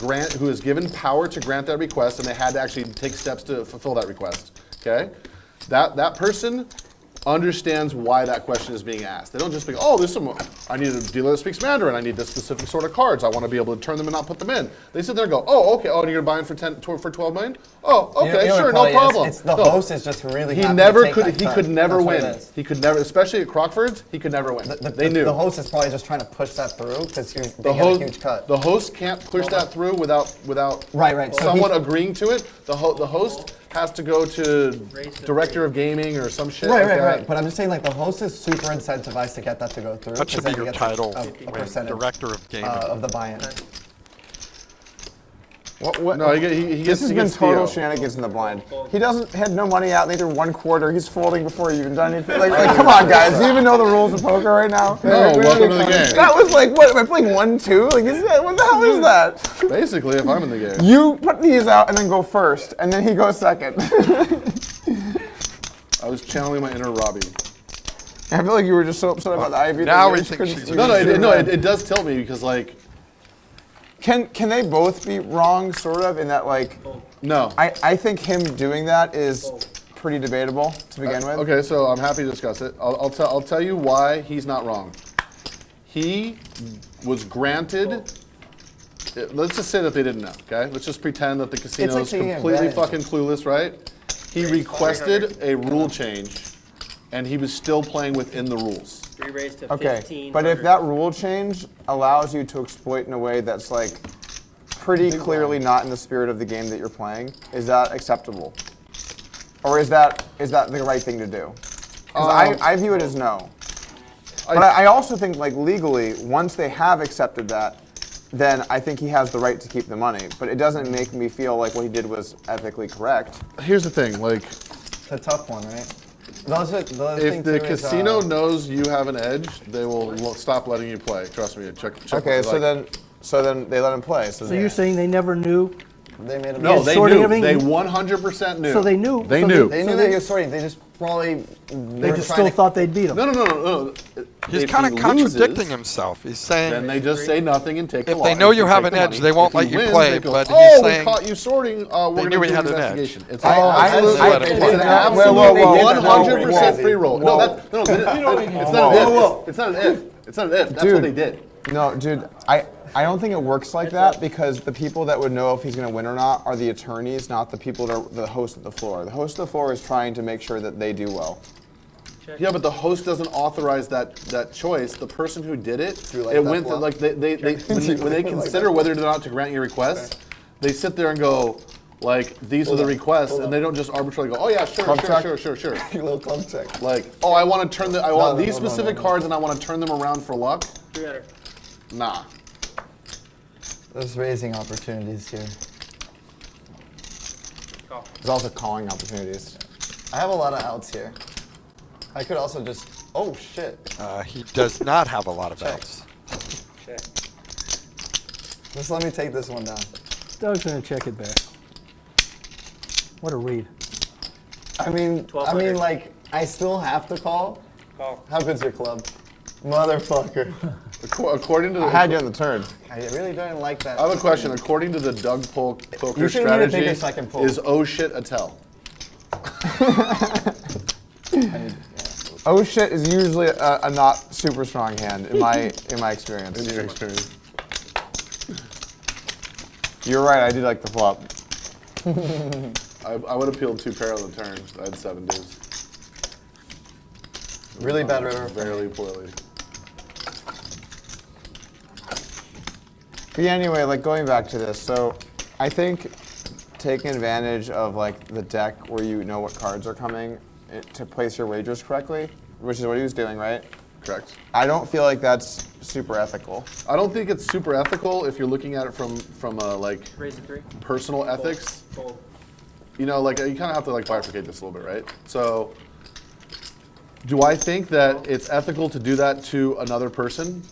given power to grant that request, and they had to actually take steps to fulfill that request, okay, that person understands why that question is being asked. They don't just be, oh, there's some, I need a dealer that speaks Mandarin, I need this specific sort of cards, I want to be able to turn them and not put them in. They sit there and go, oh, okay, oh, and you're buying for 12 million? Oh, okay, You know what sure, it no probably is? problem. It's the No. host is just really He happy never to take could. that He cut. could never That's what it win. is. He could never, especially at Crockford's. He could never win. They knew. The host is probably just trying to push that through because they The get a host, huge cut. the host can't push that through without Right, so someone he- agreeing to it. The host has to go to director of gaming or some shit. like that. Right. But I'm just saying, like, the host is super incentivized to get that to go through. That should 'cause be then your he gets title, a percentage Director of Gaming. of the buy-in. what, No, he gets. this has he been gets total Theo. shenanigans in the blind. He had no money out in either one quarter. He's folding before he even done anything. Like come on, guys. Do you even know the rules of poker right now? No, welcome to the game. That was like, what, am I playing 1-2? Like, what the hell is that? Basically, if I'm in the game. You put these out and then go first, and then he goes second. I was channeling my inner Robbie. I feel like you were just so upset about the Ivy. Now that we you think couldn't- she's you a couldn't- It does tilt me because like Can they both be wrong, sort of, in that like? no. I think him doing that is pretty debatable to begin with. Okay, so I'm happy to discuss it. I'll tell you why he's not wrong. He was granted. Let's just say that they didn't know. Okay, let's just pretend that the casino like is taking completely advantage. fucking clueless, right? he requested a rule change, and he was still playing within the rules. Re-raised to Okay, 15. but if that rule change allows you to exploit in a way that's like pretty clearly not in the spirit of the game that you're playing, is that acceptable? Or is that the right thing to do? Because I view it as no. But I also think like legally, once they have accepted that, then I think he has the right to keep the money. But it doesn't make me feel like what he did was ethically correct. Here's the thing, like, It's a tough one, right? if the casino knows you have an edge, they will stop letting you play. Trust me. Check Okay, so then they let him play. So you're saying they never knew? They made him. No, they sorting knew. everything? They 100% knew. So they knew. They So knew. They knew that he was sorting. They just probably. They just still thought they'd beat him. No. He's If kind he of contradicting loses, himself. He's saying Then they just say nothing and take the if loss. they know you and have take an the edge, money. they won't If let he you wins, play, they go, but he's oh, saying we caught you sorting. We're they going knew to he do had an an edge. investigation. It's I- absolutely I- it's I- an I- absolutely whoa, 100% free roll. whoa, No, it's not an if. It's not an if. It's not an if. That's what they did. No, dude, I don't think it works like that because the people that would know if he's going to win or not are the attorneys, not the people that are the host of the floor. The host of the floor is trying to make sure that they do well. Yeah, but the host doesn't authorize that choice. The person who did it, like it that went flop? like when they consider whether or not to grant your request, they sit there and go like these are the requests, and they don't just arbitrarily go, oh yeah, sure. Little club check. Like, oh, I want to turn I want these no, specific cards, and I want to turn them around for luck. 300. Nah. There's raising opportunities here. Call. There's also calling opportunities. I have a lot of outs here. I could also just. Oh shit. he does not have a lot of Check. outs. Check. Just let me take this one down. Doug's going to check it back. What a read. I mean, 1200. like, I still have to call. Call. How good's your club, motherfucker? According to I had you on the turn. I really don't like that. I have a question. According to the Doug poker You shouldn't even strategy, take a second pull. is oh shit a tell? Oh shit is usually a not super strong hand in my experience. In your experience. You're right. I do like the flop. I would have peeled 2 pair on the turn. I had 7 dudes. Really bad river. Very poorly. But yeah, anyway, like going back to this, so I think taking advantage of like the deck where you know what cards are coming to place your wagers correctly, which is what he was doing, right? Correct. I don't feel like that's super ethical. I don't think it's super ethical if you're looking at it from a like Raise to 3. personal ethics. Fold. You know, like you kind of have to like bifurcate this a little bit, right? So, do I think that it's ethical to do that to another person?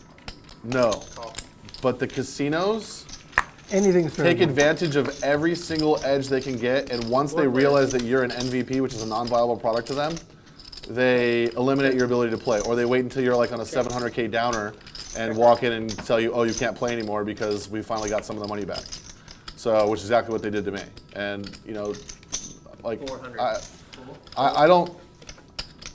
No. But the casinos Anything's fair. take advantage of every single edge they can get, and once they realize that you're an MVP, which is a non-viable product to them, they eliminate your ability to play, or they wait until you're like on a 700K downer and walk in and tell you, oh, you can't play anymore because we finally got some of the money back. So, which is exactly what they did to me. And, you know, like, 400. I don't,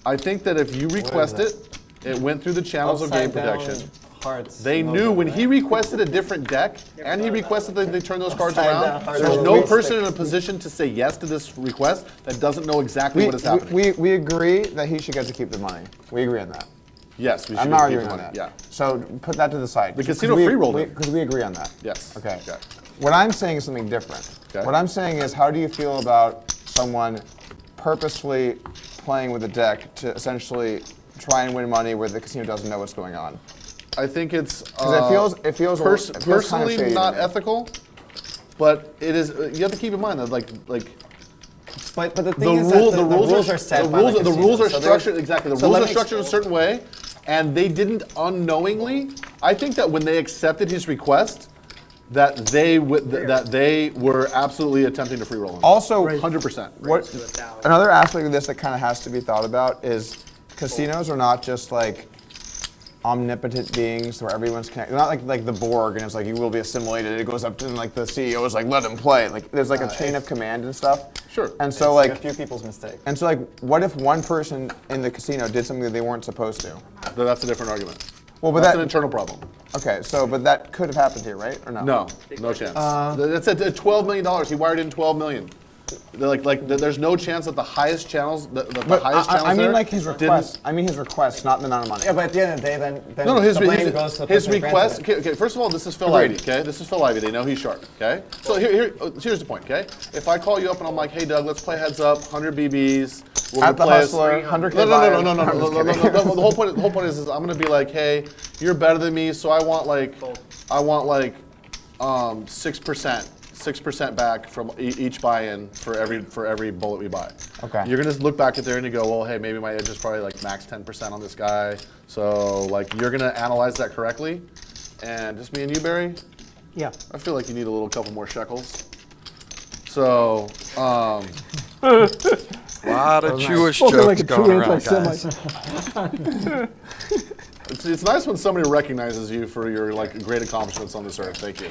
I think that if you request it, it went through the channels of game protection. Hearts. They knew when he requested a different deck, and he requested that they turn those cards Upside around, down hearts. there's no person in a position to say yes to this request that doesn't know exactly what is happening. We agree that he should get to keep the money. We agree on that. Yes, we should I'm get not to keep arguing the on money. that. Yeah. So put that to the side. The casino free-rolled it. Because we agree on that. Yes. Okay. What I'm saying is something different. Okay. What I'm saying is, how do you feel about someone purposefully playing with a deck to essentially try and win money where the casino doesn't know what's going on? I think it's Because it feels personally kinda shady not to me. ethical, but it is. You have to keep in mind that like But the the thing is rule, that the rules are set the by rules, the the rules are casino. So structured exactly. The so rules let are me structured a certain way, and they didn't unknowingly. I think that when they accepted his request, that they were absolutely attempting to free roll him. Also, 100%. what another aspect of this that kind of has to be thought about is casinos are not just like omnipotent beings where everyone's connected. They're not like the Borg and it's like you will be assimilated. It goes up to like the CEO is like let him play. Like there's like a chain of command and stuff. Sure. And so like like a few people's mistake. and so like what if one person in the casino did something that they weren't supposed to? That's a different argument. Well, but That's that an internal problem. okay. So but that could have happened here, right? Or no? No chance. That's at $12 million. He wired in $12 million. There's no chance that the highest channels, the But highest channels I mean there like his didn't- request. I mean his request, not the amount of money. Yeah, but at the end of the day, then No, his, the blame goes to the his person who request. granted it. Okay, first of all, this is Phil Agreed. Ivey. Okay, this is Phil Ivey. They know he's sharp. Okay, so here's the point. Okay, if I call you up and I'm like, hey Doug, let's play heads up, 100 BBs. We'll At the replace- Hustler, 100K No. buy-in. The whole point is I'm gonna be like, hey, you're better than me, so I want like 6% back from each buy-in for every bullet we buy. Okay. You're gonna look back at there and you go, well, hey, maybe my edge is probably like max 10% on this guy. So like you're gonna analyze that correctly, and just me and you, Barry. Yeah. I feel like you need a couple more shekels. So. A lot of Jewish Spoken jokes like a true going around, anti-Semite. guys. It's nice when somebody recognizes you for your like great accomplishments on this earth. Thank you.